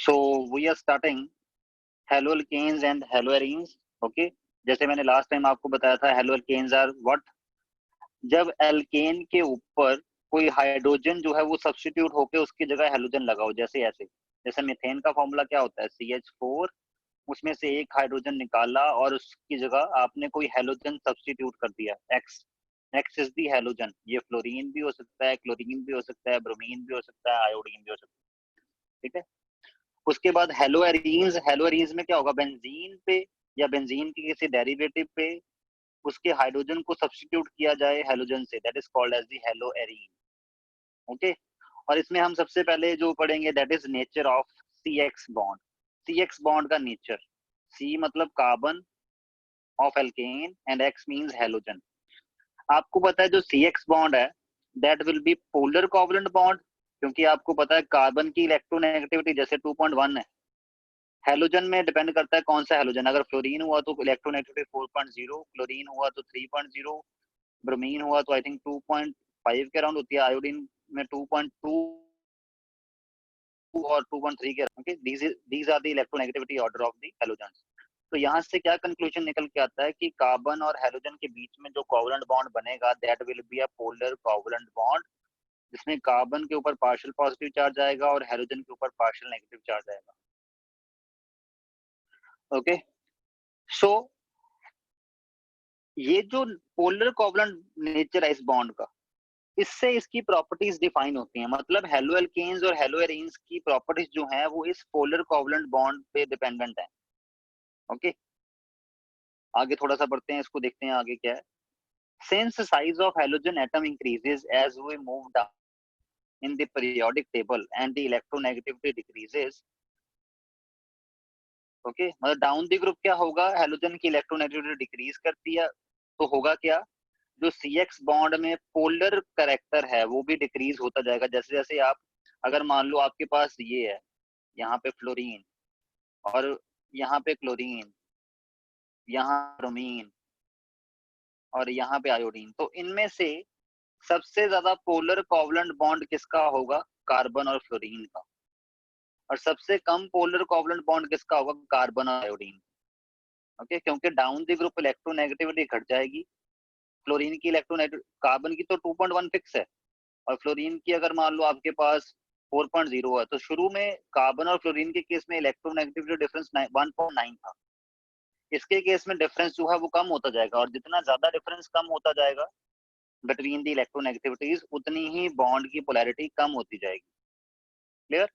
So we are starting haloalkanes and haloarenes. Okay, जैसे मैंने last time आपको बताया था, haloalkanes are what, जब एल्केन के ऊपर कोई हाइड्रोजन जो है वो सब्स्टिट्यूट होके उसकी जगह हेलोजन लगाओ, जैसे ऐसे, जैसे मीथेन का फॉर्मूला क्या होता है, CH4, उसमें से एक हाइड्रोजन निकाला और उसकी जगह आपने कोई हेलोजन सब्स्टिट्यूट कर दिया, X, X is the halogen. ये फ्लोरीन भी हो सकता है, क्लोरीन भी हो सकता है, ब्रोमीन भी हो सकता है, आयोडीन भी हो सकता है, ठीक है। उसके बाद हेलोएरीन्स, हेलोएरीन्स में क्या होगा, बेंजीन पे या बेंजीन के किसी डेरिवेटिव पे उसके हाइड्रोजन को सब्स्टिट्यूट किया जाए हेलोजन से, that is called as the haloarene. Okay, और इसमें हम सबसे पहले जो पढ़ेंगे that is nature of CX bond. CX bond का नेचर, C मतलब carbon of alkane and X means halogen. आपको पता है जो CX बॉन्ड है that will be polar covalent bond, क्योंकि आपको पता है कार्बन की इलेक्ट्रोनेगेटिविटी जैसे 2.1 है, हेलोजन में डिपेंड करता है कौन सा हेलोजन, अगर फ्लोरीन हुआ तो इलेक्ट्रोनेगेटिविटी 4.0, क्लोरीन हुआ तो 3.0, ब्रोमीन हुआ तो आई थिंक 2.5 के अराउंड होती है, आयोडीन में 2.2 और 2.3 के around. Okay, these are the electronegativity order of the halogen. तो यहाँ से क्या कंक्लूजन निकल के आता है कि कार्बन और हेलोजन के बीच में जो कोवलेंट बॉन्ड बनेगा that will be a polar covalent bond, जिसमें कार्बन के ऊपर पार्शियल पॉजिटिव चार्ज आएगा और हेलोजन के ऊपर पार्शियल नेगेटिव चार्ज आएगा। ओके, सो ये जो पोलर कोवलेंट नेचर है इस बॉन्ड का, इससे इसकी प्रॉपर्टीज डिफाइन होती हैं, मतलब हेलोएल्केन्स और हेलोएरीन्स की प्रॉपर्टीज जो हैं वो इस पोलर कोवलेंट बॉन्ड पे डिपेंडेंट है। ओके, आगे थोड़ा सा बढ़ते हैं, इसको देखते हैं आगे क्या है। Since the size of halogen atom increases as we move down in the periodic table and the electronegativity decreases, okay, मतलब डाउन द ग्रुप क्या होगा, हेलोजन की इलेक्ट्रोनेगेटिविटी डिक्रीज करती है, तो होगा क्या, जो CX बॉन्ड में पोलर कैरेक्टर है वो भी डिक्रीज होता जाएगा। जैसे जैसे आप, अगर मान लो आपके पास ये है, यहाँ पे फ्लोरीन और यहाँ पे क्लोरीन, यहाँ ब्रोमीन और यहाँ पे आयोडीन, तो इनमें से सबसे ज्यादा पोलर कोवलेंट बॉन्ड किसका होगा, कार्बन और फ्लोरीन का, और सबसे कम पोलर कोवलेंट बॉन्ड किसका होगा, कार्बन और आयोडीन। ओके, क्योंकि डाउन द ग्रुप इलेक्ट्रोनेगेटिविटी घट जाएगी, फ्लोरीन की इलेक्ट्रोनेगेटिव, कार्बन की तो 2.1 फिक्स है और फ्लोरीन की अगर मान लो आपके पास 4.0 है, तो शुरू में कार्बन और फ्लोरीन के केस में इलेक्ट्रोनेगेटिविटी डिफरेंस 1.9 था, इसके केस में डिफरेंस जो है वो कम होता जाएगा, और जितना ज्यादा डिफरेंस कम होता जाएगा बिटवीन द इलेक्ट्रोनेगेटिविटीज उतनी ही बॉन्ड की पोलैरिटी कम होती जाएगी। क्लियर,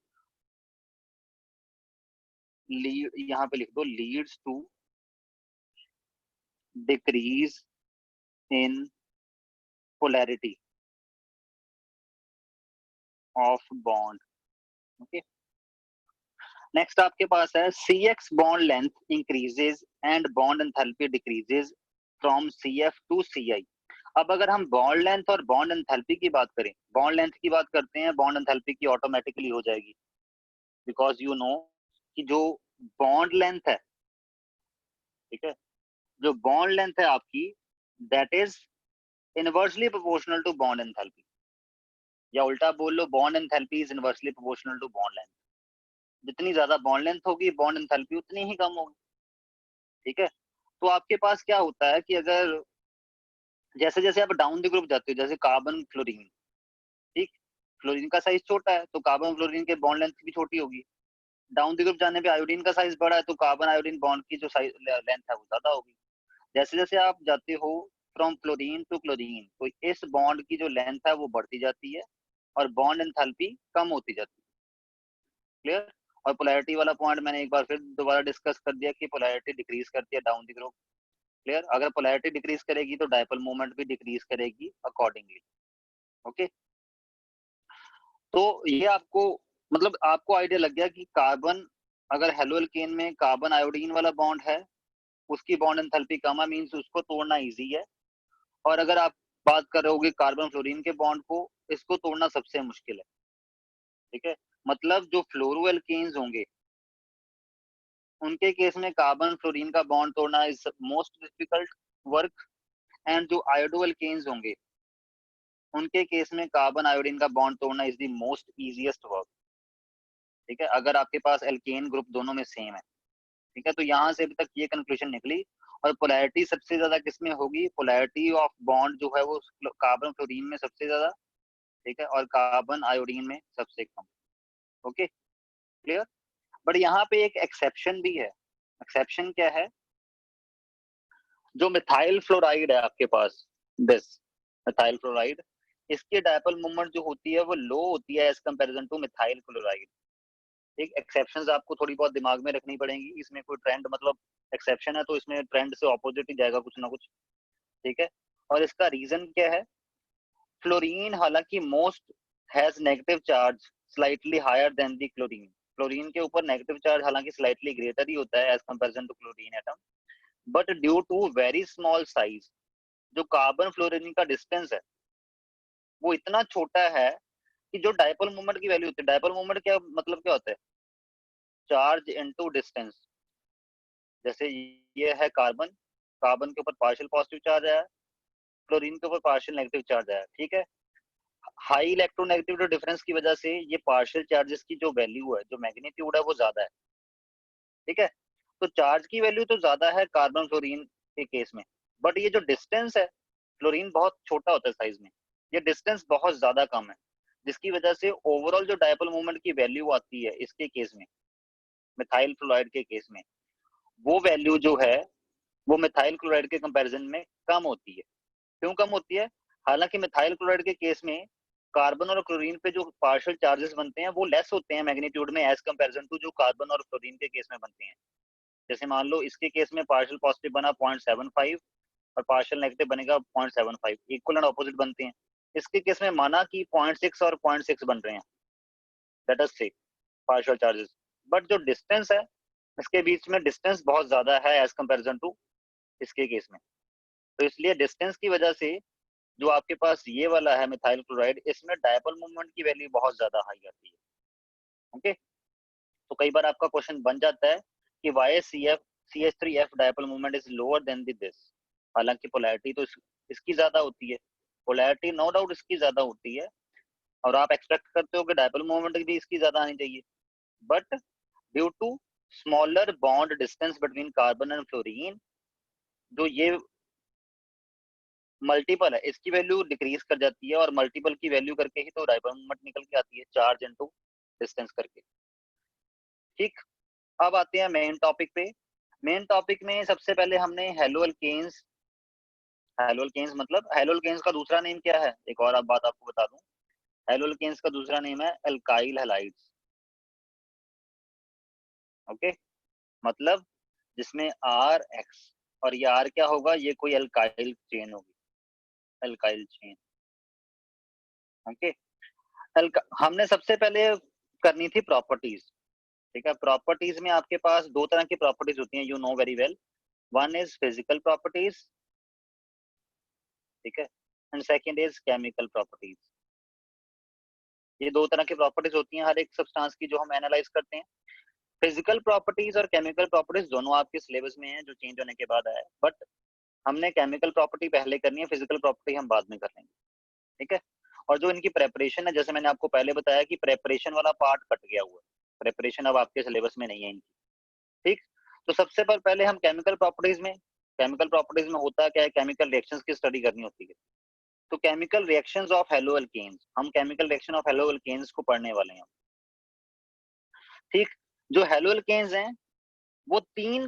लीड यहाँ पे लिख दो, leads to decrease in polarity of bond. Okay, next आपके पास है CX bond length increases and bond enthalpy decreases from CF to CI। अब अगर हम बॉन्ड लेंथ और बॉन्ड एंथैल्पी की बात करें, बॉन्ड लेंथ की बात करते हैं, बॉन्ड एंथैल्पी की ऑटोमेटिकली हो जाएगी, बिकॉज यू नो कि जो बॉन्ड लेंथ है, ठीक है, जो बॉन्ड लेंथ है आपकी that is inversely proportional to bond enthalpy, या उल्टा बोल लो bond enthalpy is inversely proportional to bond length. जितनी ज्यादा बॉन्ड लेंथ होगी बॉन्ड एंथैल्पी उतनी ही कम होगी, ठीक है। तो आपके पास क्या होता है कि अगर जैसे जैसे आप डाउन द ग्रुप जाते हो, जैसे कार्बन फ्लोरीन, ठीक, फ्लोरीन का साइज छोटा है तो कार्बन फ्लोरीन के बॉन्ड लेंथ भी छोटी होगी, डाउन द ग्रुप जाने पे आयोडीन का साइज बड़ा है तो कार्बन आयोडीन बॉन्ड की जो साइज लेंथ है वो ज्यादा होगी। जैसे जैसे आप जाते हो फ्रॉम क्लोरीन टू क्लोरीन, तो इस बॉन्ड की जो लेंथ है वो बढ़ती जाती है और बॉन्ड एंथैल्पी कम होती जाती है। क्लियर, और पोलैरिटी वाला पॉइंट मैंने एक बार फिर दोबारा डिस्कस कर दिया कि पोलैरिटी डिक्रीज करती है डाउन द ग्रुप। क्लियर, अगर पोलैरिटी डिक्रीज करेगी तो डायपोल मोमेंट भी डिक्रीज करेगी अकॉर्डिंगली। ओके, तो ये आपको, मतलब आपको आइडिया लग गया कि कार्बन, अगर हेलोएल्केन में कार्बन आयोडीन वाला बॉन्ड है उसकी बॉन्ड एंथैल्पी कम है, मींस उसको तोड़ना इजी है, और अगर आप बात कर रहे होगे कार्बन फ्लोरीन के बॉन्ड को, इसको तोड़ना सबसे मुश्किल है, ठीक है। मतलब जो फ्लोरोएल्केन्स होंगे उनके केस में कार्बन फ्लोरीन का बॉन्ड तोड़ना is most difficult work, and जो आयोडोएल्केन्स होंगे उनके केस में कार्बन आयोडीन का बॉन्ड तोड़ना is the most easiest work, ठीक है, अगर आपके पास एल्केन ग्रुप दोनों में सेम है। ठीक है, तो यहाँ से अभी तक ये कंक्लूजन निकली। और पोलैरिटी सबसे ज्यादा किसमें होगी, पोलैरिटी ऑफ बॉन्ड जो है वो कार्बन फ्लोरीन में सबसे ज्यादा, ठीक है, और कार्बन आयोडीन में सबसे कम। Okay, clear. बट यहाँ पे एक एक्सेप्शन भी है। एक्सेप्शन क्या है, जो मिथाइल फ्लोराइड है आपके पास, दिस मिथाइल फ्लोराइड, इसकी डायपोल मोमेंट जो होती है वो लो होती है as comparison to methyl chloride. एक एक्सेप्शंस आपको थोड़ी बहुत दिमाग में रखनी पड़ेंगी, इसमें कोई ट्रेंड मतलब एक्सेप्शन है तो इसमें ट्रेंड से ऑपोजिट ही जाएगा कुछ ना कुछ। ठीक है, और इसका रीजन क्या है, फ्लोरीन हालांकि most has negative charge slightly higher than the chlorine. Chlorine के ऊपर नेगेटिव चार्ज हालांकि स्लाइटली ग्रेटर ही होता है as comparison to chlorine atom, but due to very small size, जो कार्बन फ्लोरीन का डिस्टेंस है वो इतना छोटा है कि जो डायपोल मोमेंट की वैल्यू होती है, डायपोल मोमेंट क्या मतलब क्या होता है, चार्ज इनटू डिस्टेंस। जैसे ये है कार्बन, कार्बन के ऊपर पार्शियल पॉजिटिव चार्ज आया, क्लोरीन के ऊपर पार्शियल नेगेटिव चार्ज आया। ठीक है, हाई इलेक्ट्रोनेगेटिविटी डिफरेंस की वजह से ये पार्शियल चार्जेस की जो वैल्यू है, जो मैग्नीट्यूड है वो ज्यादा है। ठीक है, तो चार्ज की वैल्यू तो ज्यादा है कार्बन फ्लोरीन के केस में, बट ये जो डिस्टेंस है, फ्लोरीन बहुत छोटा होता है साइज में, ये डिस्टेंस बहुत ज्यादा कम है, जिसकी वजह से ओवरऑल जो डायपोल मोमेंट की वैल्यू आती है इसके केस में, मिथाइल फ्लोराइड के केस में, वो वैल्यू जो है वो मिथाइल क्लोराइड के कंपैरिजन में कम होती है। क्यों कम होती है, हालांकि मिथाइल क्लोराइड के केस में कार्बन और क्लोरीन पे जो पार्शियल चार्जेस बनते हैं वो लेस होते हैं मैग्नीट्यूड में एज कंपैरिजन टू जो कार्बन और क्लोरीन के केस में बनते हैं। जैसे मान लो इसके केस में पार्शियल पॉजिटिव बना 0.75 और पार्शियल नेगेटिव बनेगा 0.75, इक्वल एंड ऑपोजिट बनते हैं। इसके केस में माना कि 0.6 और 0.6 बन रहे हैं, लेट अस से पार्शियल चार्जेस, बट जो डिस्टेंस है इसके बीच में डिस्टेंस बहुत ज्यादा है एज कंपैरिजन टू इसके केस में। तो इसलिए डिस्टेंस की वजह से जो आपके पास ये वाला है मिथाइल क्लोराइड, इसमें डायपोल मोमेंट की वैल्यू बहुत ज्यादा हाई आती है। ओके, तो कई बार आपका क्वेश्चन बन जाता है कि why CH3F dipole moment is lower than this. हालांकि पोलैरिटी तो इसकी ज्यादा होती है, पोलैरिटी नो डाउट इसकी ज्यादा होती है, और आप एक्सपेक्ट करते हो कि डायपोल मोमेंट भी इसकी ज्यादा आनी चाहिए, but due to smaller bond distance between carbon and fluorine, जो ये मल्टीपल है इसकी वैल्यू डिक्रीज कर जाती है, और मल्टीपल की वैल्यू करके ही तो डायपोल मोमेंट निकल के आती है, चार्ज इनटू डिस्टेंस करके। ठीक, अब आते हैं मेन टॉपिक पे। मेन टॉपिक में सबसे पहले हमने हेलोअल्केन्स, हेलोअल्केन्स मतलब हेलोअल्केन्स का दूसरा नेम क्या है, एक और बात आपको बता दूं, हेलोअल्केन्स का दूसरा नेम है एल्काइल हैलाइड्स। ओके, मतलब जिसमें RX, और ये R क्या होगा, ये कोई एल्काइल चेन होगी, एल्काइल चेन। ओके, हमने सबसे पहले करनी थी प्रॉपर्टीज। ठीक है, प्रॉपर्टीज में आपके पास दो तरह की प्रॉपर्टीज होती हैं, you know very well. One is physical properties, ठीक है, and second is chemical properties. ये दो तरह की प्रॉपर्टीज होती हैं हर एक सब्सटेंस की जो हम एनालाइज करते हैं। फिजिकल प्रॉपर्टीज और केमिकल प्रॉपर्टीज दोनों आपके सिलेबस में है, जो चेंज होने के बाद आया है, बट हमने केमिकल प्रॉपर्टी पहले करनी है, फिजिकल प्रॉपर्टी हम बाद में कर लेंगे। ठीक है, और जो इनकी प्रेपरेशन है, जैसे मैंने आपको पहले बताया कि प्रेपरेशन वाला पार्ट कट गया हुआ है, प्रेपरेशन अब आपके सिलेबस में नहीं है इनकी। ठीक, तो सबसे पहले हम केमिकल प्रॉपर्टीज में, केमिकल प्रॉपर्टीज में होता क्या है, केमिकल रिएक्शंस की स्टडी करनी होती है। तो केमिकल रिएक्शंस ऑफ हेलोअल्केन्स, हम केमिकल रिएक्शन ऑफ हेलोअल्केन्स को पढ़ने वाले हैं। ठीक, जो हेलोअल्केन्स हैं वो तीन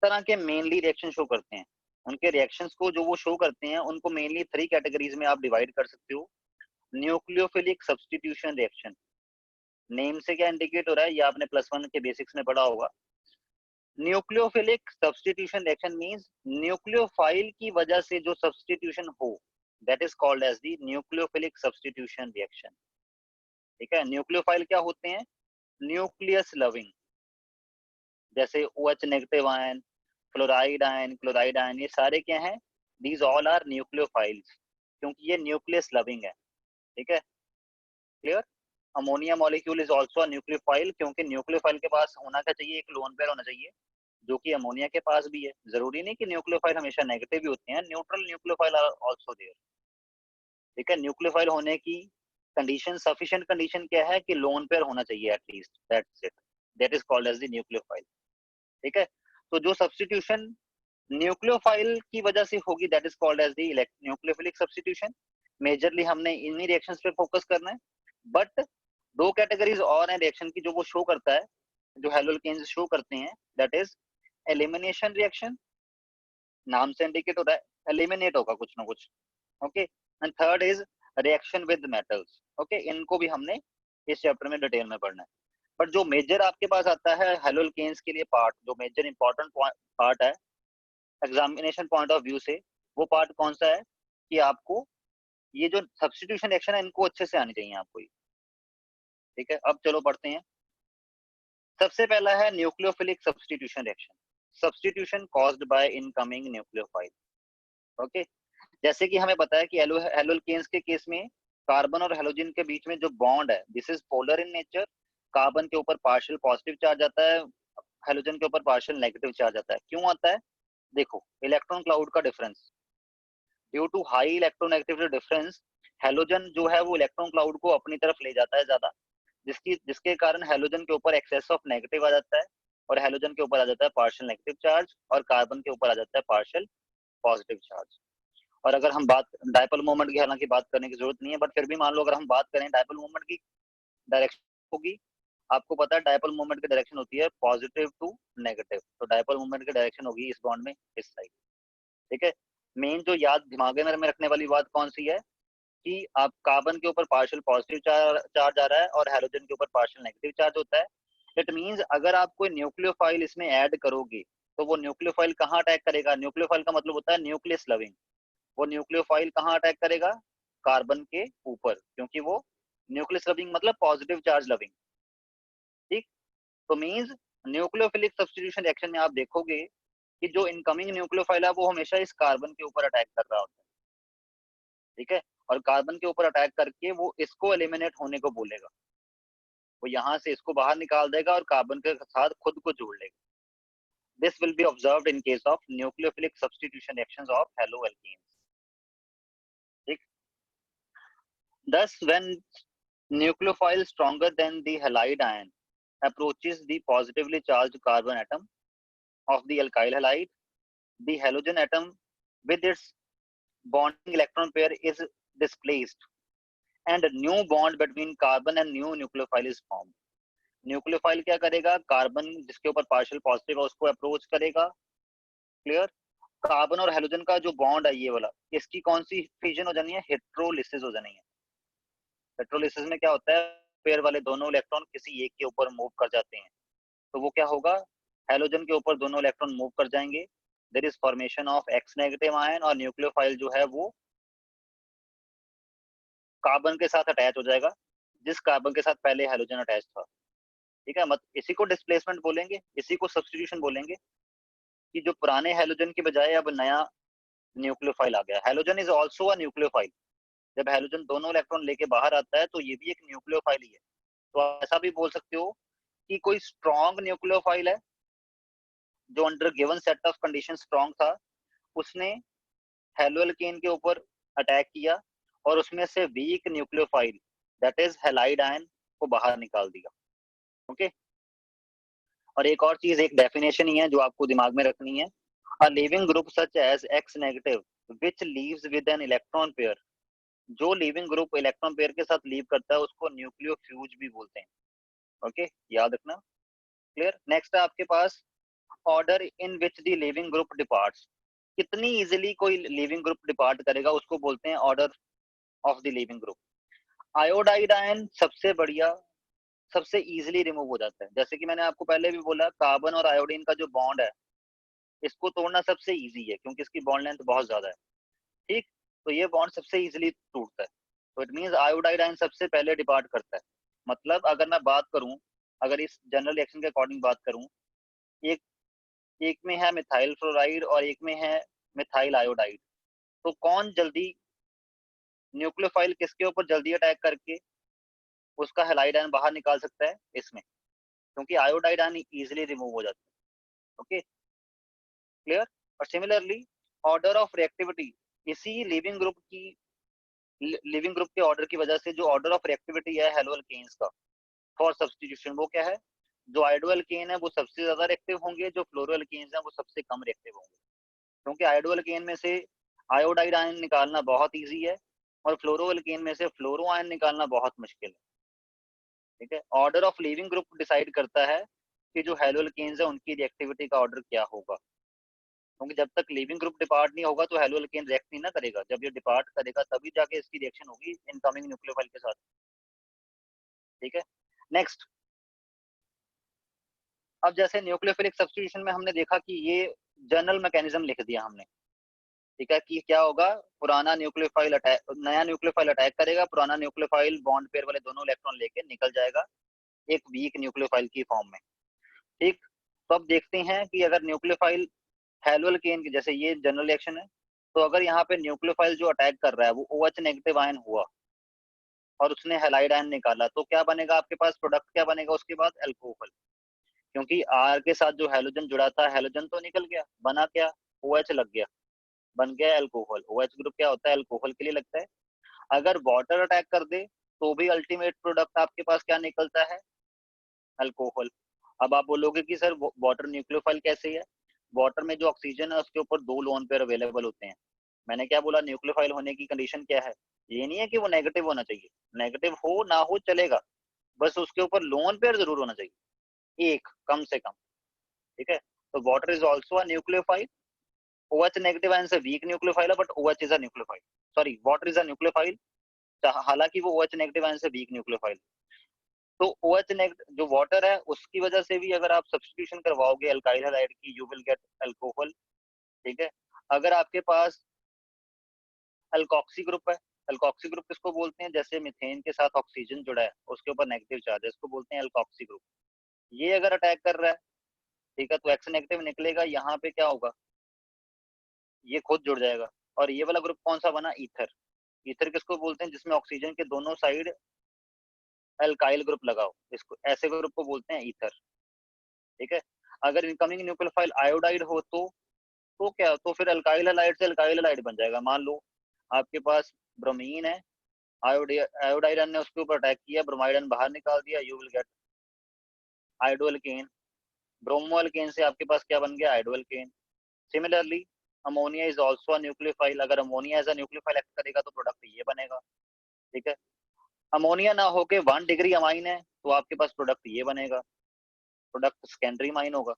तरह के मेनली रिएक्शन शो करते हैं। उनके रिएक्शंस को जो वो शो करते हैं उनको मेनली थ्री कैटेगरीज में आप डिवाइड कर सकते हो। न्यूक्लियोफिलिक सब्स्टिट्यूशन रिएक्शन, नेम से क्या इंडिकेट हो रहा है, ये आपने +1 के बेसिक्स में पढ़ा होगा। Nucleophilic substitution reaction means nucleophile की वजह से जो सब्स्टिट्यूशन हो, that is called as the nucleophilic substitution reaction. ठीक है, न्यूक्लियोफाइल क्या होते हैं, न्यूक्लियस लविंग, जैसे OH negative ion, fluoride ion, chloride ion, ये सारे क्या हैं, दीज ऑल आर न्यूक्लियोफाइल्स, क्योंकि ये न्यूक्लियस लविंग है। ठीक है, clear. Ammonia molecule is also a nucleophile, क्योंकि न्यूक्लियोफाइल के पास होना क्या चाहिए, एक लोन पेयर होना चाहिए, जो कि अमोनिया के पास भी है। जरूरी नहीं कि न्यूक्लियोफाइल हमेशा नेगेटिव ही होते हैं, neutral nucleophile are also there. ठीक है, न्यूक्लियोफाइल होने की कंडीशन, सफिशिएंट कंडीशन क्या है कि लोन पेयर होना चाहिए at least, that's it, that is called as the nucleophile. ठीक है, तो जो सब्स्टिट्यूशन न्यूक्लियोफाइल की वजह से होगी that is called as the nucleophilic substitution. Majorly हमने इन्हीं रिएक्शंस पे फोकस करना है, बट दो कैटेगरीज और हैं रिएक्शन की जो वो शो करता है, जो हेलोल्केन्स शो करते हैं, दैट इज एलिमिनेशन रिएक्शन, नाम से इंडिकेट होता है एलिमिनेट होगा कुछ ना कुछ, okay. And third is reaction with metals, okay. इनको भी हमने इस चैप्टर में डिटेल में पढ़ना है। बट जो मेजर आपके पास आता है हेलोल्केन्स के लिए पार्ट, जो मेजर इंपॉर्टेंट पार्ट है एग्जामिनेशन पॉइंट ऑफ व्यू से, वो पार्ट कौन सा है कि आपको ये जो सब्स्टिट्यूशन रिएक्शन है इनको अच्छे से आनी चाहिए आपको। ठीक है, अब चलो पढ़ते हैं। सबसे पहला है nucleophilic substitution reaction, substitution caused by incoming nucleophile, okay. जैसे कि हमें पता है कि हेलोल्केन्स के केस में कार्बन और हेलोजन के बीच में जो बॉन्ड है this is polar in nature, carbon के ऊपर पार्शियल पॉजिटिव चार्ज आता है, हेलोजन के ऊपर पार्शियल नेगेटिव चार्ज आता है। क्यों आता है? देखो, इलेक्ट्रॉन क्लाउड का difference, due to high electronegativity difference, halogen जो है वो इलेक्ट्रॉन क्लाउड को अपनी तरफ ले जाता है ज्यादा, जिसके कारण हेलोजन के ऊपर एक्सेस ऑफ नेगेटिव आ जाता है, और हेलोजन के ऊपर आ जाता है पार्शियल नेगेटिव चार्ज, और कार्बन के ऊपर आ जाता है पार्शियल पॉजिटिव चार्ज। और अगर हम बात डायपोल मोमेंट की, हालांकि बात करने की जरूरत नहीं है, बट फिर भी मान लो अगर हम बात करें डायपोल मोमेंट की डायरेक्शन होगी, आपको पता है डायपोल मोमेंट की डायरेक्शन होती है पॉजिटिव टू नेगेटिव, तो डायपोल मोमेंट की डायरेक्शन होगी इस बॉन्ड में इस साइड। ठीक है, मेन जो याद दिमाग में रखने वाली बात कौन सी है कि आप कार्बन के ऊपर पार्शियल पॉजिटिव चार्ज आ रहा है और हेलोजन के ऊपर पार्शियल नेगेटिव चार्ज होता है। इट मींस अगर आप कोई न्यूक्लियोफाइल इसमें ऐड करोगे तो वो न्यूक्लियोफाइल कहाँ अटैक करेगा? न्यूक्लियोफाइल का मतलब होता है न्यूक्लियस लविंग। वो न्यूक्लियोफाइल कहाँ अटैक करेगा? कार्बन के ऊपर, क्योंकि वो न्यूक्लियस लविंग मतलब पॉजिटिव चार्ज लविंग। ठीक, तो मींस न्यूक्लियोफिलिक सब्स्टिट्यूशन रिएक्शन में आप देखोगे कि जो इनकमिंग न्यूक्लियोफाइल है वो हमेशा इस कार्बन के ऊपर अटैक कर रहा होता है। ठीक है, और कार्बन के ऊपर अटैक करके वो इसको एलिमिनेट होने को बोलेगा, वो यहाँ से इसको बाहर निकाल देगा और कार्बन के साथ खुद को जोड़ लेगा। This will be observed in case of nucleophilic substitution reactions of haloalkanes. ठीक, thus when nucleophile stronger than the halide ion approaches the positively charged carbon atom of the alkyl halide, the halogen atom with its bonding electron pair is displaced and a new bond between carbon and new nucleophile is formed. Nucleophile क्या करेगा? Carbon जिसके ऊपर partial positive है उसको approach करेगा, clear. Carbon और halogen का जो बॉन्ड है ये वाला, इसकी कौन सी फ्यूजन हो जानी है? हेट्रोलिसिस हो जानी है। हेट्रोलिसिस में क्या होता है? पेयर वाले दोनों इलेक्ट्रॉन किसी एक के ऊपर मूव कर जाते हैं, तो वो क्या होगा? हेलोजन के ऊपर दोनों इलेक्ट्रॉन मूव कर जाएंगे, there is formation of X negative ion, और न्यूक्लियोफाइल जो है वो कार्बन के साथ अटैच हो जाएगा जिस कार्बन के साथ पहले हेलोजन अटैच था। ठीक है, मत इसी को डिस्प्लेसमेंट बोलेंगे, इसी को सब्स्टिट्यूशन बोलेंगे, कि जो पुराने हेलोजन की बजाय अब नया न्यूक्लियोफाइल आ गया। Halogen is also a nucleophile, जब हेलोजन दोनों इलेक्ट्रॉन लेके बाहर आता है तो ये भी एक न्यूक्लियोफाइल ही है। तो आप ऐसा भी बोल सकते हो कि कोई स्ट्रॉन्ग न्यूक्लियोफाइल है जो under given set of condition strong था, उसने हेलोएल्केन के ऊपर अटैक किया और उसमें से weak nucleophile that is halide ion को बाहर निकाल दिया। ओके, और एक और चीज, एक डेफिनेशन ही है जो आपको दिमाग में रखनी है। A leaving group such as X negative which leaves with an electron pair, जो लिविंग ग्रुप इलेक्ट्रॉन पेयर के साथ लीव करता है उसको न्यूक्लियोफ्यूज भी बोलते हैं। ओके, याद रखना, क्लियर। नेक्स्ट है आपके पास order in which the leaving group departs, कितनी इजीली कोई लिविंग ग्रुप डिपार्ट करेगा उसको बोलते हैं order of the leaving group. Iodide ion सबसे बढ़िया, सबसे इजीली रिमूव हो जाता है। जैसे कि मैंने आपको पहले भी बोला, कार्बन और आयोडीन का जो बॉन्ड है इसको तोड़ना सबसे इजी है क्योंकि इसकी बॉन्ड लेंथ बहुत ज्यादा है। ठीक, तो ये बॉन्ड सबसे इजीली टूटता है, तो इट मींस आयोडाइड आयन सबसे पहले डिपार्ट करता है। मतलब अगर मैं बात करूं, अगर इस जनरल रिएक्शन के अकॉर्डिंग बात करूं, एक एक में है मिथाइल फ्लोराइड और एक में है मिथाइल आयोडाइड, तो कौन जल्दी न्यूक्लियोफाइल किसके ऊपर जल्दी अटैक करके उसका हैलाइड आयन बाहर निकाल सकता है? इसमें, क्योंकि आयोडाइड आयन इजीली रिमूव हो जाता है। Okay, clear. और सिमिलरली ऑर्डर ऑफ रिएक्टिविटी इसी लिविंग ग्रुप की लिविंग ग्रुप के ऑर्डर की वजह से जो ऑर्डर ऑफ रिएक्टिविटी है हेलो अल्केन्स का फॉर सब्स्टिट्यूशन वो क्या है, जो आयोडो अल्केन है वो सबसे ज्यादा रिएक्टिव होंगे, जो फ्लोरो अल्केन्स है वो सबसे कम रिएक्टिव होंगे, क्योंकि आयोडो अल्केन में से आयोडाइड आयन निकालना बहुत इजी है और फ्लोरो अल्केन में से फ्लोरो आयन निकालना बहुत मुश्किल है। ठीक है, order of leaving group decide करता है कि जो हेलो अल्केन्स है उनकी रिएक्टिविटी का ऑर्डर क्या होगा, क्योंकि जब तक लिविंग ग्रुप डिपार्ट नहीं होगा तो हेलो अल्केन रिएक्ट नहीं ना करेगा, जब ये डिपार्ट करेगा तभी जाके इसकी रिएक्शन होगी इनकमिंग न्यूक्लियोफाइल के साथ। ठीक है, नेक्स्ट, अब जैसे न्यूक्लियोफिलिक सब्स्टिट्यूशन में हमने देखा कि ये जनरल मैकेनिज्म लिख दिया हमने। ठीक है, कि क्या होगा, पुराना न्यूक्लियोफाइल अटैक, नया न्यूक्लियोफाइल अटैक करेगा, पुराना न्यूक्लियोफाइल बॉन्ड पेयर वाले दोनों इलेक्ट्रॉन लेके निकल जाएगा एक वीक न्यूक्लियोफाइल की फॉर्म में। ठीक, तो अब देखते हैं कि अगर न्यूक्लियोफाइल हेलो अल्केन की, जैसे ये जनरल रिएक्शन है, तो अगर यहाँ पे न्यूक्लियोफाइल जो अटैक कर रहा है वो OH नेगेटिव आयन हुआ और उसने हैलाइड आयन निकाला, तो क्या बनेगा आपके पास, प्रोडक्ट क्या बनेगा उसके बाद, अल्कोहल, क्योंकि R के साथ जो हैलोजन जुड़ा था, हैलोजन तो निकल गया, बना क्या, OH लग गया, बन गया अल्कोहल। OH ग्रुप क्या होता है, अल्कोहल के लिए लगता है। अगर वाटर अटैक कर दे तो भी अल्टीमेट प्रोडक्ट आपके पास क्या निकलता है, अल्कोहल। अब आप बोलोगे कि सर वाटर न्यूक्लियोफाइल कैसे है, वाटर में जो ऑक्सीजन है उसके ऊपर 2 लोन पेयर अवेलेबल होते हैं। मैंने क्या बोला, न्यूक्लियोफाइल होने की कंडीशन क्या है, ये नहीं है कि वो नेगेटिव होना चाहिए, नेगेटिव हो ना हो चलेगा, बस उसके ऊपर लोन पेयर जरूर होना चाहिए, एक कम से कम। ठीक है, तो water is also a nucleophile, OH negative ion से वीक न्यूक्लियोफाइल है, but OH is a nucleophile, sorry water is a nucleophile, हालांकि वो OH नेगेटिव आयन से वीक न्यूक्लियोफाइल। तो OH नेगेटिव जो वाटर है उसकी वजह से भी अगर आप सब्स्टिट्यूशन करवाओगे अल्काइल हैलाइड की, यू विल गेट अल्कोहल। ठीक है, अगर आपके पास अल्कोक्सी ग्रुप है, अल्कोक्सी ग्रुप किसको बोलते हैं, जैसे मीथेन के साथ ऑक्सीजन जुड़ा है उसके ऊपर नेगेटिव चार्ज है, इसको बोलते हैं अल्कोक्सी ग्रुप। ये अगर अटैक कर रहा है, ठीक है, तो X नेगेटिव निकलेगा, यहाँ पे क्या होगा, ये खुद जुड़ जाएगा। और ये वाला ग्रुप कौन सा बना, ईथर। ईथर किसको बोलते हैं, जिसमें ऑक्सीजन के दोनों साइड अल्काइल ग्रुप लगाओ, इसको ऐसे ग्रुप को बोलते हैं ईथर। ठीक है, अगर इनकमिंग न्यूक्लियोफाइल आयोडाइड हो तो क्या, तो फिर अल्काइल हैलाइड से अल्काइल हैलाइड बन जाएगा। मान लो आपके पास ब्रोमीन है, आयोडाइड ने उसके ऊपर अटैक किया, ब्रोमाइड बाहर निकाल दिया, you will get iodoalkane. Bromoalkane से आपके पास क्या बन गया, iodoalkane. Similarly ammonia is also a nucleophile, अगर ammonia as a nucleophile act करेगा तो प्रोडक्ट ये बनेगा। ठीक है, अमोनिया ना होके 1 डिग्री अमाइन है तो आपके पास प्रोडक्ट ये बनेगा, प्रोडक्ट सेकेंडरी अमाइन होगा।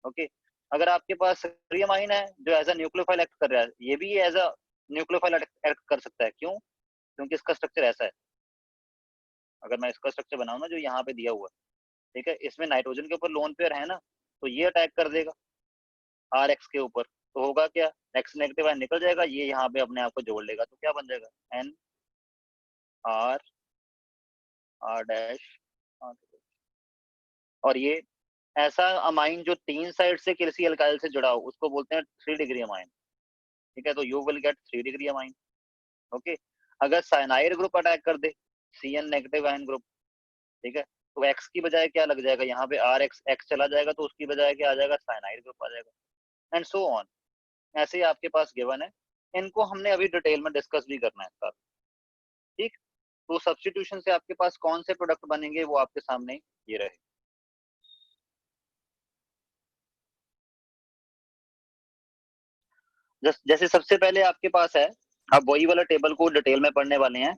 ओके, अगर आपके पास सेकेंडरी अमाइन है जो एज अ न्यूक्लियोफाइल एक्ट कर रहा है, ये भी एज अ न्यूक्लियोफाइल एक्ट कर सकता है, क्यों, क्योंकि इसका स्ट्रक्चर ऐसा है। अगर मैं इसका स्ट्रक्चर बनाऊं ना जो यहाँ पे दिया हुआ है, ठीक है, इसमें नाइट्रोजन के ऊपर लोन पेयर है ना, तो ये अटैक कर देगा RX के ऊपर, तो होगा क्या, X नेगेटिव आयन निकल जाएगा, ये यहाँ पे अपने आप को जोड़ लेगा, तो क्या बन जाएगा, NR R डैश, और ये ऐसा अमाइन जो 3 साइड से किसी अल्काइल से जुड़ा हो उसको बोलते हैं 3 डिग्री अमाइन। ठीक है, तो you will gate 3 degree amine. Okay, अगर साइनाइड ग्रुप अटैक कर दे, CN नेगेटिव आयन ग्रुप, ठीक है, तो X की बजाय क्या लग जाएगा, यहाँ पे RX, X चला जाएगा तो उसकी बजाय क्या आ जाएगा, साइनाइड ग्रुप आ जाएगा, एंड सो ऑन। ऐसे ही आपके पास गिवन है, इनको हमने अभी डिटेल में डिस्कस भी करना है सर। ठीक, तो सब्स्टिट्यूशन से आपके पास कौन से प्रोडक्ट बनेंगे वो आपके सामने ये रहे। जैसे सबसे पहले आपके पास है, अब वही वाला टेबल को डिटेल में पढ़ने वाले हैं,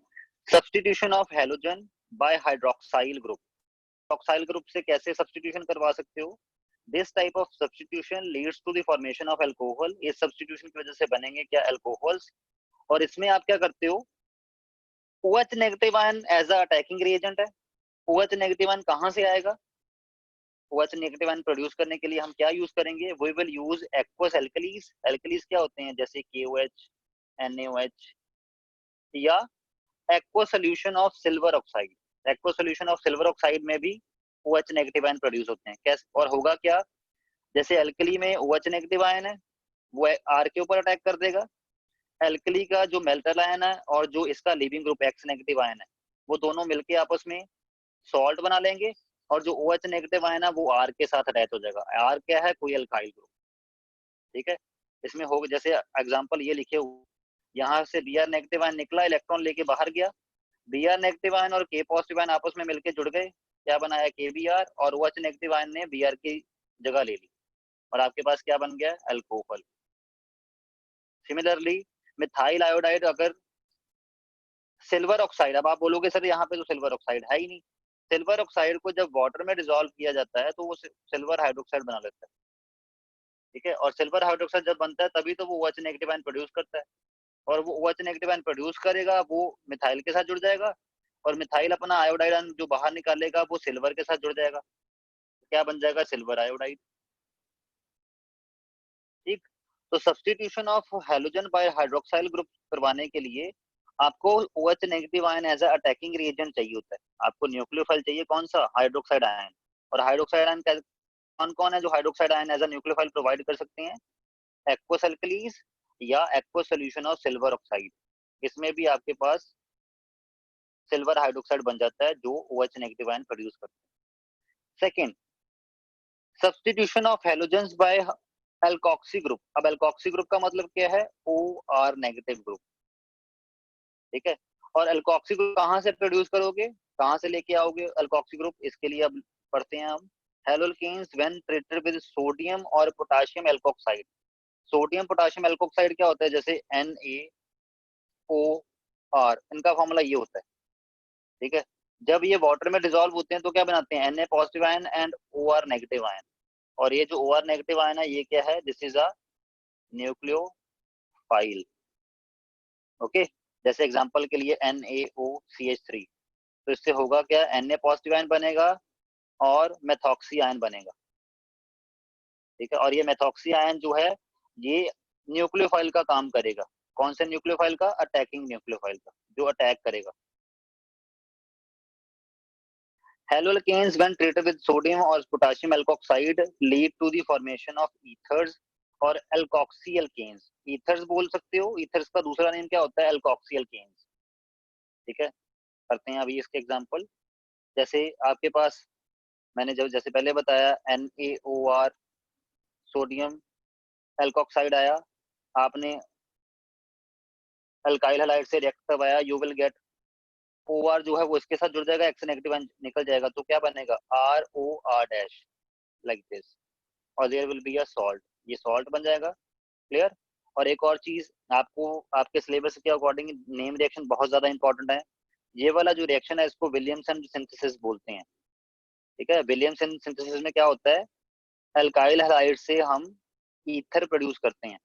substitution of halogen by hydroxyl group. Hydroxyl group से कैसे सब्स्टिट्यूशन करवा सकते हो, this type of substitution leads to the formation of alcohol, इस सब्स्टिट्यूशन की वजह से बनेंगे क्या, अल्कोहल्स। और इसमें आप क्या करते हो, OH negative ion as a attacking reagent है। OH नेगेटिव आयन कहां से आएगा, OH नेगेटिव आयन प्रोड्यूस करने के लिए हम क्या यूज करेंगे, we will use aqueous alkalis. Alkalis क्या होते हैं, जैसे KOH, NaOH, या aqua solution of silver oxide. Aqua solution of silver oxide में भी OH नेगेटिव आयन प्रोड्यूस होते हैं, कैसे, और होगा क्या, जैसे एल्कली में OH नेगेटिव आयन है, वो R के ऊपर अटैक कर देगा, एल्कली का जो मेल्टल आयन है और जो इसका leaving group X negative ion है, वो दोनों मिलके आपस में सॉल्ट बना लेंगे, और जो OH नेगेटिव आयन है वो R के साथ अटैच हो जाएगा। R क्या है, कोई अल्काइल ग्रुप। ठीक है, इसमें होगा, जैसे एग्जांपल ये लिखे हुए, यहाँ से Br नेगेटिव आयन निकला, इलेक्ट्रॉन लेके बाहर गया, Br नेगेटिव आयन और K पॉजिटिव आयन आपस में मिलके जुड़ गए, क्या बनाया KBr, और OH नेगेटिव आयन ने Br की जगह ले ली और आपके पास क्या बन गया, अल्कोहल। सिमिलरली मिथाइल आयोडाइड, अगर सिल्वर ऑक्साइड, अब आप बोलोगे सर यहाँ पे तो सिल्वर ऑक्साइड है ही नहीं, सिल्वर ऑक्साइड को जब वाटर में डिसॉल्व किया जाता है तो वो सिल्वर हाइड्रोक्साइड बना लेता है, ठीक है। और सिल्वर हाइड्रोक्साइड जब बनता है तभी तो वो OH नेगेटिव आयन प्रोड्यूस करता है, और वो OH नेगेटिव आयन प्रोड्यूस करेगा, वो मिथाइल के साथ जुड़ जाएगा, और मिथाइल अपना आयोडाइड आयन जो बाहर निकालेगा वो सिल्वर के साथ जुड़ जाएगा, क्या बन जाएगा, सिल्वर आयोडाइड, ठीक। तो substitution of halogen by hydroxyl group करवाने के लिए आपको OH negative ion as attacking reagent चाहिए होता है, आपको न्यूक्लियोफाइल चाहिए, कौन सा, हाइड्रोक्साइड आयन। और हाइड्रोक्साइड आयन कौन कौन है जो hydroxide ion as a nucleophile provide कर सकते हैं, एक्वस अल्कलीज या aqueous solution of silver oxide, इसमें भी आपके पास सिल्वर हाइड्रोक्साइड बन जाता है जो OH नेगेटिव आयन प्रोड्यूस करता है। Second, substitution of halogens by alkoxy group. अब एल्कोक्सी ग्रुप का मतलब क्या है, OR नेगेटिव ग्रुप, ठीक है। और एल्कोक्सी ग्रुप कहाँ से प्रोड्यूस करोगे, कहाँ से लेके आओगे एल्कोक्सी ग्रुप, इसके लिए अब पढ़ते हैं हम। Haloalkanes when treated with sodium और potassium alkoxide. Sodium potassium alkoxide क्या होता है, जैसे NaOR, इनका फॉर्मूला ये होता है, ठीक है। जब ये वाटर में डिसॉल्व होते हैं तो क्या बनाते हैं, Na positive ion and OR negative ion, और ये जो OR नेगेटिव आयन है ये क्या है, this is a nucleophile, okay. जैसे एग्जांपल के लिए NaOCH3, तो इससे होगा क्या, Na पॉजिटिव आयन बनेगा और मेथॉक्सी आयन बनेगा, ठीक है। और ये मेथॉक्सी आयन जो है ये न्यूक्लियोफाइल का काम करेगा, कौन से न्यूक्लियोफाइल का, अटैकिंग न्यूक्लियोफाइल का, जो अटैक करेगा। Haloalkanes when treated with sodium or potassium alkoxide lead to the formation of ethers और alkoxy alkanes। ethers बोल सकते हो, ethers का दूसरा नेम क्या होता है, alkoxy alkanes, ठीक है। करते हैं अभी इसके एग्जांपल। जैसे आपके पास मैंने जब जैसे पहले बताया NaOR सोडियम एल्कोक्साइड आया, आपने अल्काइल हैलाइड से रिएक्ट करवाया, यू विल गेट OR जो है वो इसके साथ जुड़ जाएगा, X नेगेटिव निकल जाएगा, तो क्या बनेगा, ROR डैश लाइक दिस, और there will be a salt, ये सॉल्ट बन जाएगा, क्लियर। और एक और चीज, आपको आपके सिलेबस के अकॉर्डिंग नेम रिएक्शन बहुत ज्यादा इंपॉर्टेंट है। ये वाला जो रिएक्शन है इसको विलियमसन सिंथेसिस बोलते हैं, ठीक है। विलियमसन सिंथेसिस में क्या होता है, अल्काइल हैलाइड से हम ईथर प्रोड्यूस करते हैं,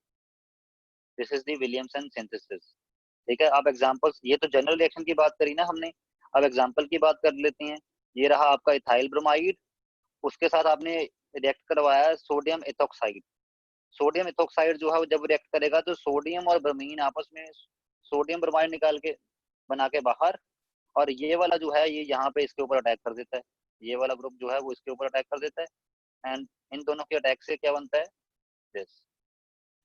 this is the Williamson synthesis, ठीक है। अब एग्जांपल्स, ये तो जनरल रिएक्शन की बात करी ना हमने, अब एग्जांपल की बात कर लेते हैं। ये रहा आपका इथाइल ब्रोमाइड, उसके साथ आपने रिएक्ट करवाया सोडियम इथोक्साइड। सोडियम इथोक्साइड जो है वो जब रिएक्ट करेगा तो सोडियम और ब्रोमीन आपस में सोडियम ब्रोमाइड निकाल के बना के बाहर, और ये वाला जो है ये यहाँ पे इसके ऊपर अटैक कर देता है, ये वाला ग्रुप जो है वो इसके ऊपर अटैक कर देता है, एंड इन दोनों के अटैक से क्या बनता है, दिस,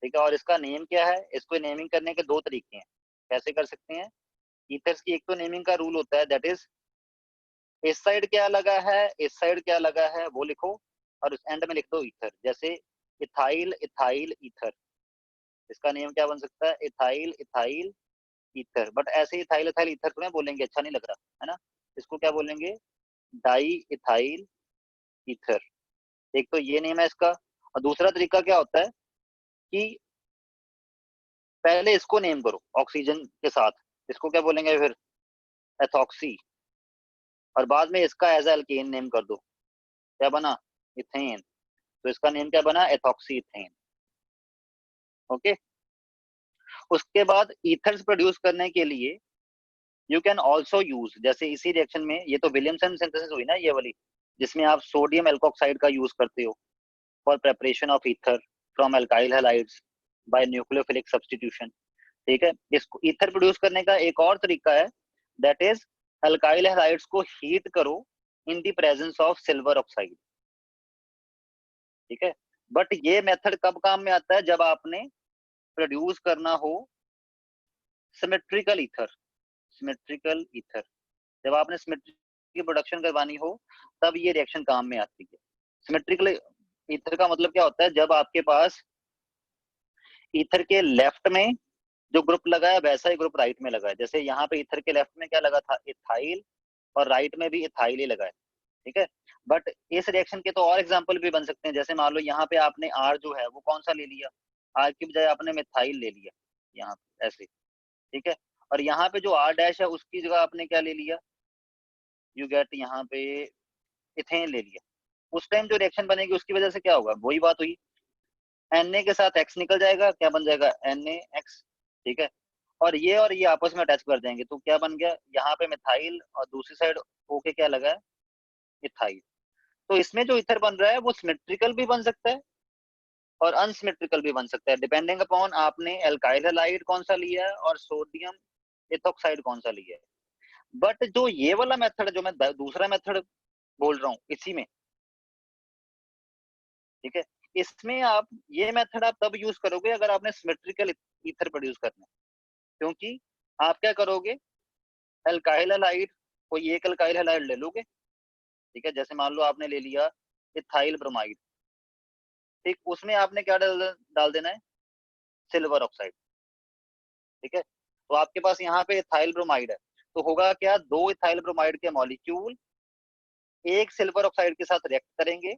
ठीक है। और इसका नेम क्या है, इसको नेमिंग करने के दो तरीके हैं, कैसे कर सकते हैं। ईथर्स की एक तो नेमिंग का रूल होता है, दैट इज इस साइड क्या लगा है, इस साइड क्या लगा है वो लिखो, और उस एंड में लिख दो ईथर, जैसे इथाइल इथाइल ईथर, इसका नेम क्या बन सकता है, इथाइल इथाइल ईथर। बट ऐसे इथाइल इथाइल ईथर तुम्हें बोलेंगे अच्छा नहीं लग रहा है ना, इसको क्या बोलेंगे, डाई इथाइल ईथर। एक तो ये नेम है इसका, और दूसरा तरीका क्या होता है कि पहले इसको नेम करो ऑक्सीजन के साथ, इसको क्या बोलेंगे फिर, एथॉक्सी, और बाद में इसका एज एल्केन नेम कर दो, क्या बना, इथेन, तो इसका नेम क्या बना, एथॉक्सी इथेन, ओके। उसके बाद ईथर्स प्रोड्यूस करने के लिए यू कैन ऑल्सो यूज, जैसे इसी रिएक्शन में, ये तो विलियमसन सिंथेसिस हुई ना ये वाली, जिसमें आप सोडियम एल्कोक्साइड का यूज करते हो for preparation of ether from alkyl halides by nucleophilic substitution, ठीक है। इसको ईथर प्रोड्यूस करने का एक और तरीका है, दैट इज अल्काइल हैलाइड्स को हीट करो in the presence of silver oxide, ठीक है। बट ये मेथड कब काम में आता है, जब आपने प्रोड्यूस करना हो सिमेट्रिकल ईथर, सिमेट्रिकल ईथर, जब आपने सिमेट्रिक की प्रोडक्शन करवानी हो तब ये रिएक्शन काम में आती है। सिमेट्रिकल ईथर का मतलब क्या होता है, जब आपके पास ईथर के लेफ्ट में जो ग्रुप लगा है वैसा ही ग्रुप राइट में लगा है। जैसे यहाँ पे ईथर के लेफ्ट में क्या लगा था, इथाइल, और राइट में भी इथाइल ही लगा है, ठीक है। बट इस रिएक्शन के तो और एग्जांपल भी बन सकते हैं। जैसे मान लो यहाँ पे आपने आर जो है वो कौन सा ले लिया, आर की बजाय आपने मिथाइल ले लिया यहाँ पे ऐसे, ठीक है। और यहाँ पे जो आर डैश है उसकी जगह आपने क्या ले लिया, यू गेट यहाँ पे इथेन ले लिया। उस टाइम जो रिएक्शन बनेगी उसकी वजह से क्या होगा, वही बात हुई, Na के साथ X निकल जाएगा, क्या बन जाएगा NaX, ठीक है। और ये आपस में अटैच कर जाएंगे तो क्या बन गया, यहाँ पे मिथाइल और दूसरी साइड ओके क्या लगा है, इथाइल। तो इसमें जो ईथर बन रहा है वो सिमेट्रिकल भी बन सकता है और अनसिमेट्रिकल भी बन सकता है, डिपेंडिंग अपॉन आपने एल्काइल हैलाइड कौन सा लिया है और सोडियम इथोक्साइड कौन सा लिया है। बट जो ये वाला मेथड, जो मैं दूसरा मेथड बोल रहा हूँ इसी में, ठीक है, इसमें आप ये मेथड आप तब यूज करोगे अगर आपने सिमेट्रिकल ईथर प्रोड्यूस करना है। क्योंकि आप क्या करोगे, एल्काइल हैलाइड, कोई एक एल्काइल हैलाइड ले लोगे, ठीक है। जैसे मान लो आपने ले लिया इथाइल ब्रोमाइड, ठीक, उसमें आपने क्या डाल देना है, सिल्वर ऑक्साइड, ठीक है। तो आपके पास यहाँ पे इथाइल ब्रोमाइड है, तो होगा क्या, दो इथाइल ब्रोमाइड के मॉलिक्यूल एक सिल्वर ऑक्साइड के साथ रिएक्ट करेंगे।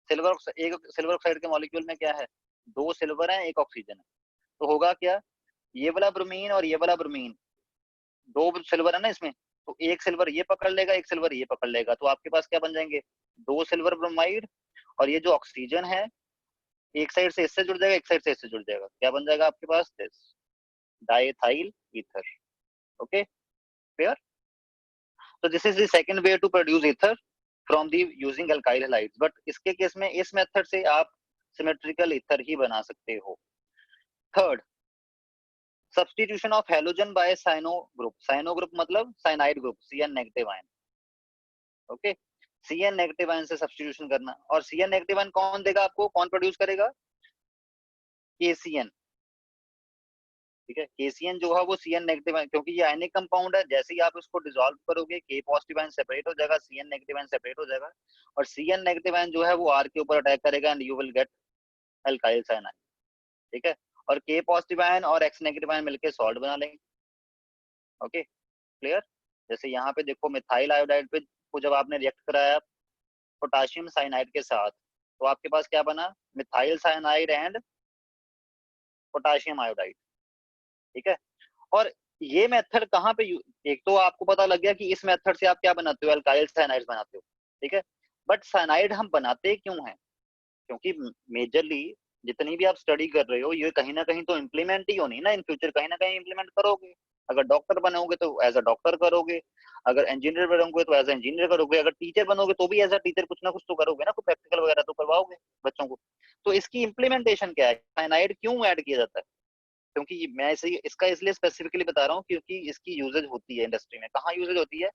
एक सिल्वर ऑक्साइड के मॉलिक्यूल में क्या है, दो सिल्वर है एक ऑक्सीजन है। तो होगा क्या, ये वाला ब्रोमीन और ये वाला ब्रोमीन, दो सिल्वर है ना इसमें, तो एक सिल्वर ये पकड़ लेगा, एक सिल्वर ये पकड़ लेगा, तो आपके पास क्या बन जाएंगे, दो सिल्वर ब्रोमाइड। और ये जो ऑक्सीजन है एक साइड से इससे जुड़ जाएगा, एक साइड से इससे जुड़ जाएगा, क्या बन जाएगा आपके पास, this diethyl ether. Okay, clear. तो this is the second way to produce ether from the using alkyl halides. But इसके केस में इस मेथड से आप सिमेट्रिकल ईथर ही बना सकते हो। Third, substitution of halogen by cyano group. Cyano group मतलब cyanide group, Cn negative ion, okay. Cn negative ion से सब्स्टिट्यूशन करना, और Cn नेगेटिव आयन कौन देगा आपको, कौन प्रोड्यूस करेगा, KCN, ठीक है। KCN जो है वो Cn नेगेटिव आयन, क्योंकि ये आयनिक कंपाउंड है, जैसे ही आप इसको डिसॉल्व करोगे K पॉजिटिव आयन सेपरेट हो जाएगा, Cn नेगेटिव आयन सेपरेट हो जाएगा, और Cn नेगेटिव आयन जो है वो R के ऊपर अटैक करेगा and you will gate alkyl cyanide, ठीक है। और K पॉजिटिव आयन और X नेगेटिव आयन मिलकर सॉल्ट बना लेंगे। Okay, clear. जैसे यहाँ पे देखो मिथाइल आयोडाइड पे को जब आपने रिएक्ट कराया पोटाशियम साइनाइड के साथ, तो आपके पास क्या बना, methyl cyanide and potassium iodide, ठीक है। और ये मेथड कहाँ पे एक तो आपको पता लग गया कि इस मेथड से आप क्या बनाते हो, अल्काइल साइनाइड बनाते हो, ठीक है। बट साइनाइड हम बनाते क्यों हैं, क्योंकि मेजरली जितनी भी आप स्टडी कर रहे हो ये कहीं ना कहीं तो इम्प्लीमेंट ही होनी ना, इन फ्यूचर कहीं ना कहीं इम्प्लीमेंट करोगे। अगर डॉक्टर बनोगे तो एज अ डॉक्टर करोगे, अगर इंजीनियर बनोगे तो एज अ इंजीनियर करोगे, अगर टीचर बनोगे तो भी एज अ टीचर कुछ ना कुछ तो करोगे ना, कुछ प्रैक्टिकल वगैरह तो करवाओगे बच्चों को। तो इसकी इम्प्लीमेंटेशन क्या है, साइनाइड क्यों ऐड किया जाता है, क्योंकि मैं इसे इसका इसलिए स्पेसिफिकली बता रहा हूँ क्योंकि इसकी यूजेज होती है इंडस्ट्री में। कहाँ यूजेज होती है,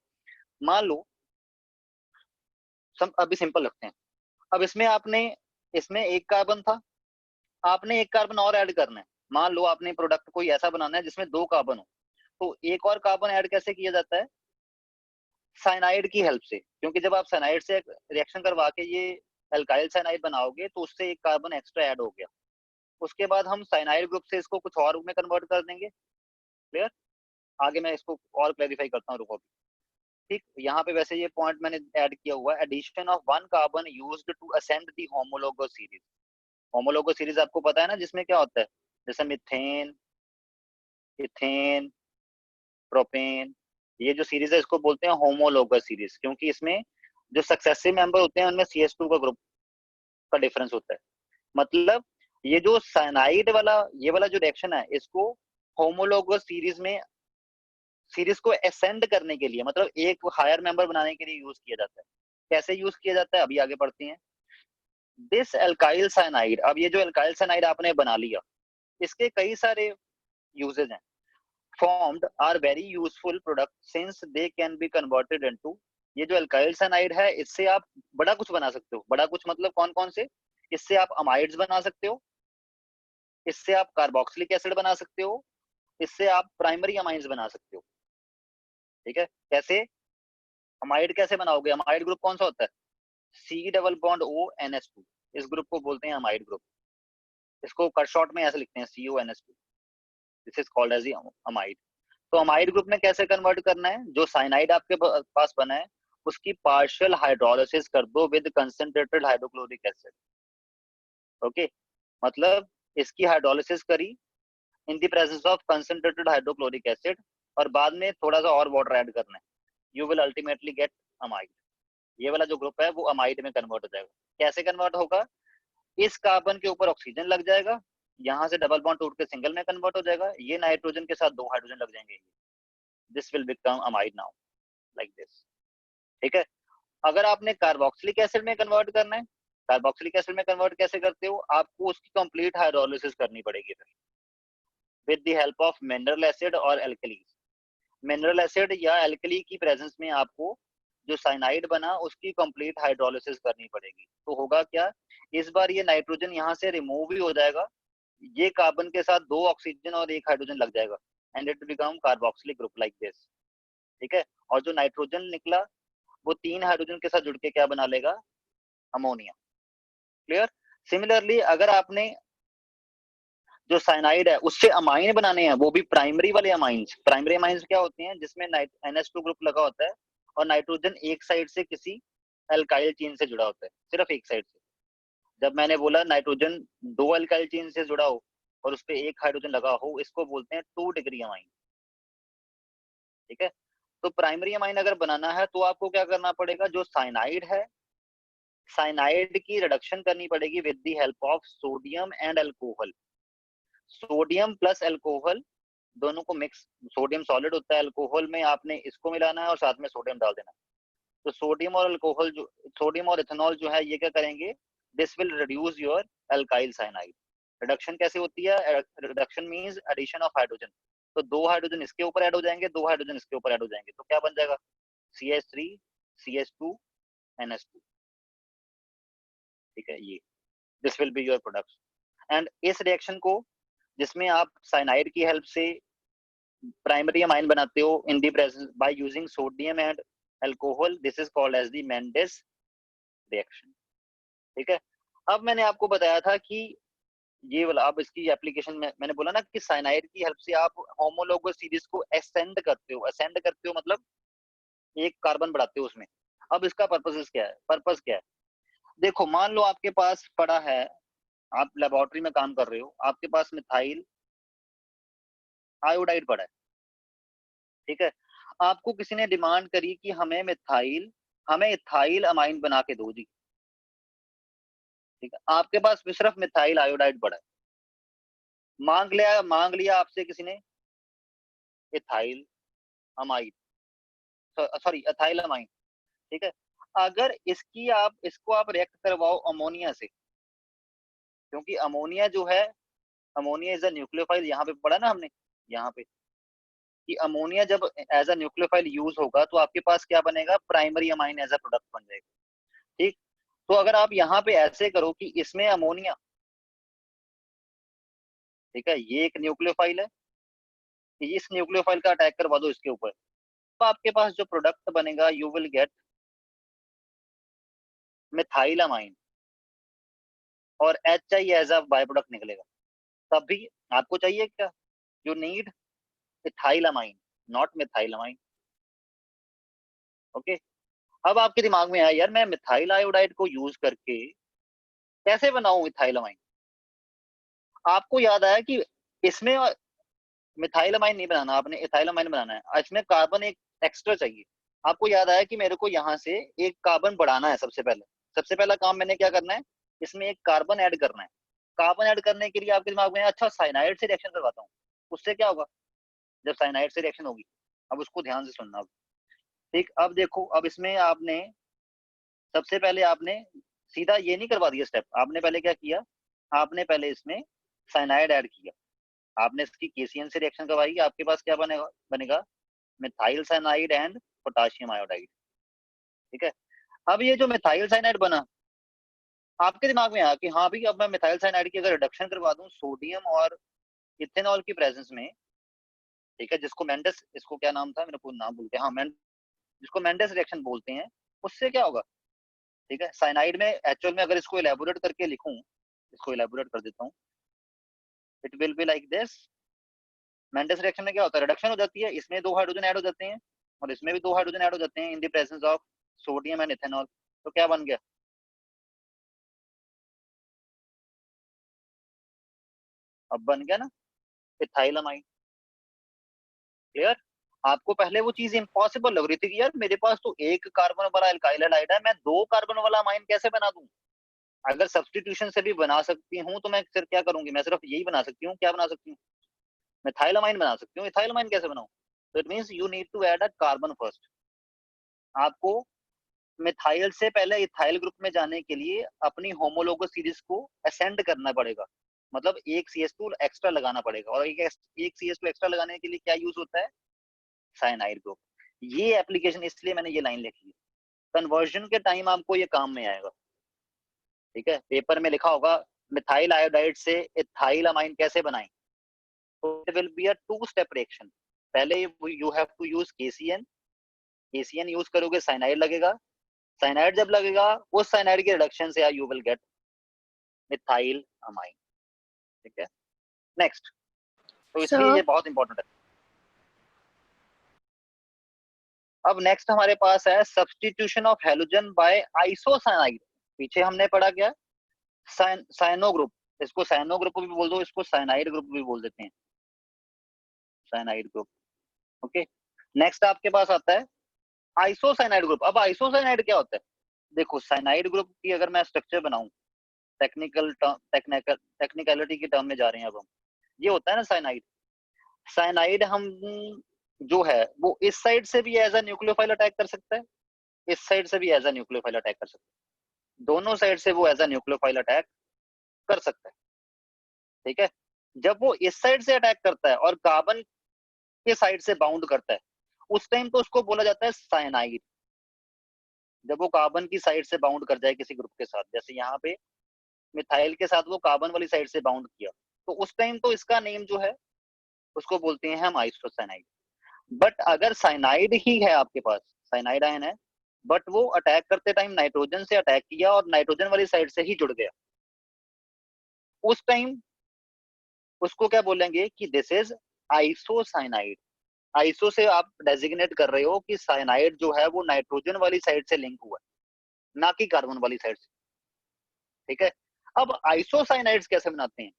मान लो सब अभी सिंपल रखते हैं, अब इसमें आपने, इसमें एक कार्बन था, आपने एक कार्बन और ऐड करना है। मान लो आपने प्रोडक्ट कोई ऐसा बनाना है जिसमें दो कार्बन हो, तो एक और कार्बन ऐड कैसे किया जाता है, साइनाइड की हेल्प से। क्योंकि जब आप साइनाइड से रिएक्शन करवा के ये एल्काइल साइनाइड बनाओगे तो उससे एक कार्बन एक्स्ट्रा ऐड हो गया, उसके बाद हम साइनाइड ग्रुप से इसको कुछ और में कन्वर्ट कर देंगे। क्लियर, आगे मैं इसको और क्लैरिफाई करता हूँ, रुको। ठीक, यहाँ पे वैसे ये पॉइंट मैंने ऐड किया हुआ है, addition of one carbon used to ascend the homologous series. Homologous series आपको पता है ना, जिसमें क्या होता है, जैसे मिथेन, इथेन, प्रोपेन, ये जो सीरीज है इसको बोलते हैं होमोलोगस सीरीज, क्योंकि इसमें जो सक्सेसिव मेंबर होते हैं उनमें CH2 का ग्रुप का डिफरेंस होता है। मतलब ये जो साइनाइड वाला ये वाला जो रिएक्शन है इसको होमोलोगस सीरीज में, सीरीज को असेंड करने के लिए, मतलब एक हायर मेंबर बनाने के लिए यूज किया जाता है। कैसे यूज किया जाता है अभी आगे पढ़ते हैं। दिस एल्काइल साइनाइड, अब ये जो एल्काइल साइनाइड आपने बना लिया इसके कई सारे यूजेज हैं। formed are very useful products since they can be converted into, ये जो अल्काइल साइनाइड है इससे आप बड़ा कुछ बना सकते हो। बड़ा कुछ मतलब कौन कौन से, इससे आप अमाइड्स बना सकते हो, इससे आप कार्बोक्सिलिक एसिड बना सकते हो, इससे आप प्राइमरी अमाइड्स बना सकते हो, ठीक है। कैसे, अमाइड कैसे बनाओगे, अमाइड ग्रुप कौन सा होता है, C double bond O NH2, इस ग्रुप को बोलते हैं अमाइड ग्रुप। इसको कट शॉर्ट में ऐसे लिखते हैं CONH2, this is called as the amide. तो अमाइड ग्रुप में कैसे कन्वर्ट करना है, जो साइनाइड आपके पास बना है उसकी पार्शियल हाइड्रोलिसिस कर दो with concentrated hydrochloric acid. Okay, मतलब इसकी हाइड्रोलिसिस करी in the presence of concentrated hydrochloric acid और बाद में थोड़ा सा और वाटर ऐड करना है, you will ultimately get amide. ये वाला जो ग्रुप है वो अमाइड में कन्वर्ट हो जाएगा। कैसे कन्वर्ट होगा, इस कार्बन के ऊपर ऑक्सीजन लग जाएगा, यहाँ से डबल बॉन्ड टूट के सिंगल में कन्वर्ट हो जाएगा, ये नाइट्रोजन के साथ 2 हाइड्रोजन लग जाएंगे, this will become amide now, like this. ठीक है, अगर आपने कार्बोक्सिलिक एसिड में कन्वर्ट करना है, कार्बोक्सिलिक एसिड में कन्वर्ट कैसे करते हो, आपको उसकी कंप्लीट हाइड्रोलिसिस करनी पड़ेगी फिर with the help of mineral acid और एल्कली। मिनरल एसिड या एल्कली की प्रेजेंस में आपको जो साइनाइड बना उसकी कंप्लीट हाइड्रोलिसिस करनी पड़ेगी। तो होगा क्या, इस बार ये नाइट्रोजन यहाँ से रिमूव ही हो जाएगा, ये कार्बन के साथ 2 ऑक्सीजन और 1 हाइड्रोजन लग जाएगा and it become carboxylic group like this. ठीक है, और जो नाइट्रोजन निकला वो 3 हाइड्रोजन के साथ जुड़ के क्या बना लेगा, अमोनिया। क्लियर। सिमिलरली अगर आपने जो साइनाइड है उससे अमाइन बनाने हैं, वो भी प्राइमरी वाले अमाइंस। प्राइमरी अमाइंस क्या होते हैं, जिसमें NH2 ग्रुप लगा होता है और नाइट्रोजन एक साइड से किसी एल्काइल चेन से जुड़ा होता है, सिर्फ एक साइड से। जब मैंने बोला नाइट्रोजन 2 एल्काइल चेन से जुड़ा हो और उस पर 1 हाइड्रोजन लगा हो, इसको बोलते हैं 2 डिग्री अमाइन। ठीक है, तो प्राइमरी अमाइन अगर बनाना है तो आपको क्या करना पड़ेगा, जो साइनाइड है साइनाइड की रिडक्शन करनी पड़ेगी with the help of sodium and alcohol. Sodium plus alcohol दोनों को मिक्स, सोडियम सॉलिड होता है, अल्कोहल में आपने इसको मिलाना है और साथ में सोडियम डाल देना है। तो सोडियम और अल्कोहल जो, सोडियम और इथेनॉल जो है ये क्या करेंगे, this will reduce your alkyl cyanide. Reduction कैसे होती है, reduction means addition of hydrogen. तो 2 हाइड्रोजन इसके ऊपर ऐड हो जाएंगे, 2 हाइड्रोजन इसके ऊपर ऐड हो जाएंगे, तो क्या बन जाएगा, CH3 CH2 NH2। ठीक है, ये this will be your product. And इस रिएक्शन को जिसमें आप साइनाइड की हेल्प से प्राइमरी अमाइन बनाते हो in the presence by using sodium and alcohol, this is called as the Mendius reaction. ठीक है, अब मैंने आपको बताया था कि ये वाला, अब इसकी एप्लीकेशन में मैंने बोला ना कि साइनाइड की हेल्प से आप होमोलोगस सीरीज को असेंड करते हो। असेंड करते हो मतलब एक कार्बन बढ़ाते हो उसमें। अब इसका पर्पस क्या है, पर्पस क्या है, देखो मान लो आपके पास पड़ा है, आप लेबोरेटरी में काम कर रहे हो, आपके पास मिथाइल आयोडाइड पड़ा है। ठीक है, आपको किसी ने डिमांड करी कि हमें इथाइल अमाइन बना के दो जी। ठीक है, आपके पास सिर्फ मिथाइल आयोडाइड पड़ा है, मांग लिया आपसे किसी ने ethyl amine, sorry ethyl amine. ठीक है, अगर इसको आप रिएक्ट करवाओ अमोनिया से, क्योंकि अमोनिया जो है, अमोनिया इज अ न्यूक्लियोफाइल, यहाँ पे पढ़ा ना हमने, यहाँ पे कि अमोनिया जब एज अ न्यूक्लियोफाइल यूज होगा तो आपके पास क्या बनेगा, primary amine as a product बन जाएगा। ठीक, तो अगर आप यहाँ पे ऐसे करो कि इसमें अमोनिया, ठीक है, ये एक न्यूक्लियोफाइल है, इस न्यूक्लियोफाइल का अटैक करवा दो इसके ऊपर, तो आपके पास जो प्रोडक्ट बनेगा you will get methyl amine और HI as a by product निकलेगा। तब भी आपको चाहिए क्या, you need ethyl amine, not methyl amine. Okay, अब आपके दिमाग में आया यार मैं मिथाइल आयोडाइड को यूज करके कैसे बनाऊं इथाइल अमाइन। आपको याद आया कि इसमें मिथाइल अमाइन नहीं बनाना, आपने इथाइल अमाइन बनाना है, इसमें कार्बन एक एक्स्ट्रा चाहिए। आपको याद आया कि मेरे को यहाँ से एक कार्बन बढ़ाना है। सबसे पहला काम मैंने क्या करना है, इसमें एक कार्बन ऐड करना है। कार्बन ऐड करने के लिए आपके दिमाग में अच्छा साइनाइड से रिएक्शन करवाता हूँ, उससे क्या होगा, जब साइनाइड से रिएक्शन होगी, अब उसको ध्यान से सुनना। अब ठीक, अब देखो, अब इसमें आपने सबसे पहले आपने सीधा ये नहीं करवा दिया स्टेप, आपने पहले क्या किया, आपने पहले इसमें साइनाइड ऐड किया, आपने इसकी KCN से रिएक्शन करवाई, आपके पास क्या बनेगा, methyl cyanide and potassium iodide. ठीक है, अब ये जो मिथाइल साइनाइड बना, आपके दिमाग में आया कि हाँ भाई अब मैं मिथाइल साइनाइड की अगर रिडक्शन करवा दूं सोडियम और इथेनॉल की प्रेजेंस में, ठीक है, जिसको मेंडेस, इसको क्या नाम था, मेरे को नाम भूल गया, हाँ जिसको मेंडेस रिएक्शन बोलते हैं, उससे क्या होगा। ठीक है, साइनाइड में एक्चुअल में अगर इसको इलेबोरेट करके लिखूं, इसको इलेबोरेट कर देता हूँ, it will be like this, Mendius reaction में क्या होता है, रिडक्शन हो जाती है, इसमें 2 हाइड्रोजन ऐड हो जाते हैं और इसमें भी 2 हाइड्रोजन ऐड हो जाते हैं in the presence of sodium and ethanol. तो क्या बन गया, अब बन गया ना इथाइलामाइड। क्लियर। आपको पहले वो चीज इम्पॉसिबल लग रही थी कि यार मेरे पास तो एक कार्बन वाला एल्काइल हाइड है, मैं 2 कार्बन वाला अमाइन कैसे बना दूं। अगर सब्स्टिट्यूशन से भी बना सकती हूँ तो मैं फिर क्या करूंगी, मैं सिर्फ यही बना सकती हूँ, क्या बना सकती हूँ, मिथाइलामाइन बना सकती हूँ। इथाइलामाइन कैसे बनाऊं, तो it means you need to add a carbon first. आपको मिथाइल से पहले इथाइल ग्रुप में जाने के लिए अपनी होमोलोगस सीरीज को असेंड करना पड़ेगा, मतलब एक CH2 एक्स्ट्रा लगाना पड़ेगा, और एक CH2 एक्स्ट्रा लगाने के लिए क्या यूज होता है, साइनाइड ग्रुप। ये एप्लीकेशन, इसलिए मैंने ये लाइन लिखी है, कन्वर्जन के टाइम आपको ये काम में आएगा। ठीक है, पेपर में लिखा होगा मिथाइल आयोडाइड से इथाइल अमाइन कैसे बनाएं, तो it will be a 2 step reaction. पहले you have to use KCN, KCN use करोगे साइनाइड लगेगा, साइनाइड जब लगेगा उस साइनाइड के रिडक्शन से you will get methyl amine. ठीक है, नेक्स्ट। तो इसलिए सर ये बहुत इंपॉर्टेंट है। अब नेक्स्ट हमारे पास है substitution of halogen by isocyanide. पीछे हमने पढ़ा क्या, साइनो ग्रुप, इसको साइनो ग्रुप भी बोल दो, इसको साइनाइड ग्रुप भी बोल देते हैं, साइनाइड ग्रुप। ओके, नेक्स्ट आपके पास आता है आइसोसाइनाइड ग्रुप। अब आइसोसाइनाइड क्या होता है, देखो साइनाइड ग्रुप की अगर मैं स्ट्रक्चर बनाऊं, टेक्निकलिटी की टर्म में जा रहे हैं अब हम, ये होता है ना साइनाइड, साइनाइड हम जो है वो इस साइड से भी एज अ न्यूक्लियोफाइल अटैक कर सकता है, इस साइड से भी एज अ न्यूक्लियोफाइल अटैक कर सकता है, दोनों साइड से वो एज अ न्यूक्लियोफाइल अटैक कर सकता है। ठीक है, जब वो इस साइड से अटैक करता है और कार्बन के साइड से बाउंड करता है, उस टाइम तो उसको बोला जाता है साइनाइड। जब वो कार्बन की साइड से बाउंड कर जाए किसी ग्रुप के साथ, जैसे यहाँ पे मिथाइल के साथ वो कार्बन वाली साइड से बाउंड किया, तो उस टाइम तो इसका नेम जो है उसको बोलते हैं हम आइसोसाइनाइड। बट अगर साइनाइड ही है आपके पास, साइनाइड आयन है, बट वो अटैक करते टाइम नाइट्रोजन से अटैक किया और नाइट्रोजन वाली साइड से ही जुड़ गया, उस टाइम उसको क्या बोलेंगे कि दिस इज आइसोसाइनाइड। आइसो से आप डेजिग्नेट कर रहे हो कि साइनाइड जो है वो नाइट्रोजन वाली साइड से लिंक हुआ है, ना कि कार्बन वाली साइड से। ठीक है, अब आइसोसाइनाइड्स कैसे बनाते हैं,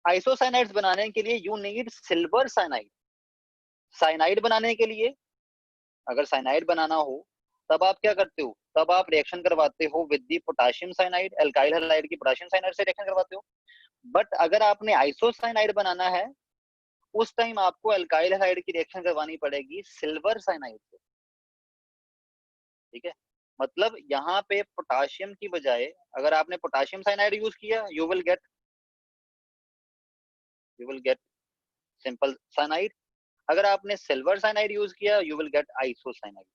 आइसोसाइनाइड्स बनाने के लिए you need silver cyanide. Cyanide बनाने के लिए, अगर साइनाइड बनाना हो तब आप क्या करते हो, तब आप रिएक्शन करवाते हो with the potassium cyanide, alkyl halide की पोटेशियम साइनाइड से रिएक्शन करवाते हो। बट अगर आपने आइसोसाइनाइड बनाना है, उस टाइम आपको एल्काइल हैलाइड की रिएक्शन करवानी पड़ेगी सिल्वर साइनाइड से। ठीक है, मतलब यहाँ पे पोटाशियम की बजाय अगर आपने पोटाशियम साइनाइड यूज किया, you will gate simple cyanide. अगर आपने सिल्वर साइनाइड यूज किया, you will gate isocyanide.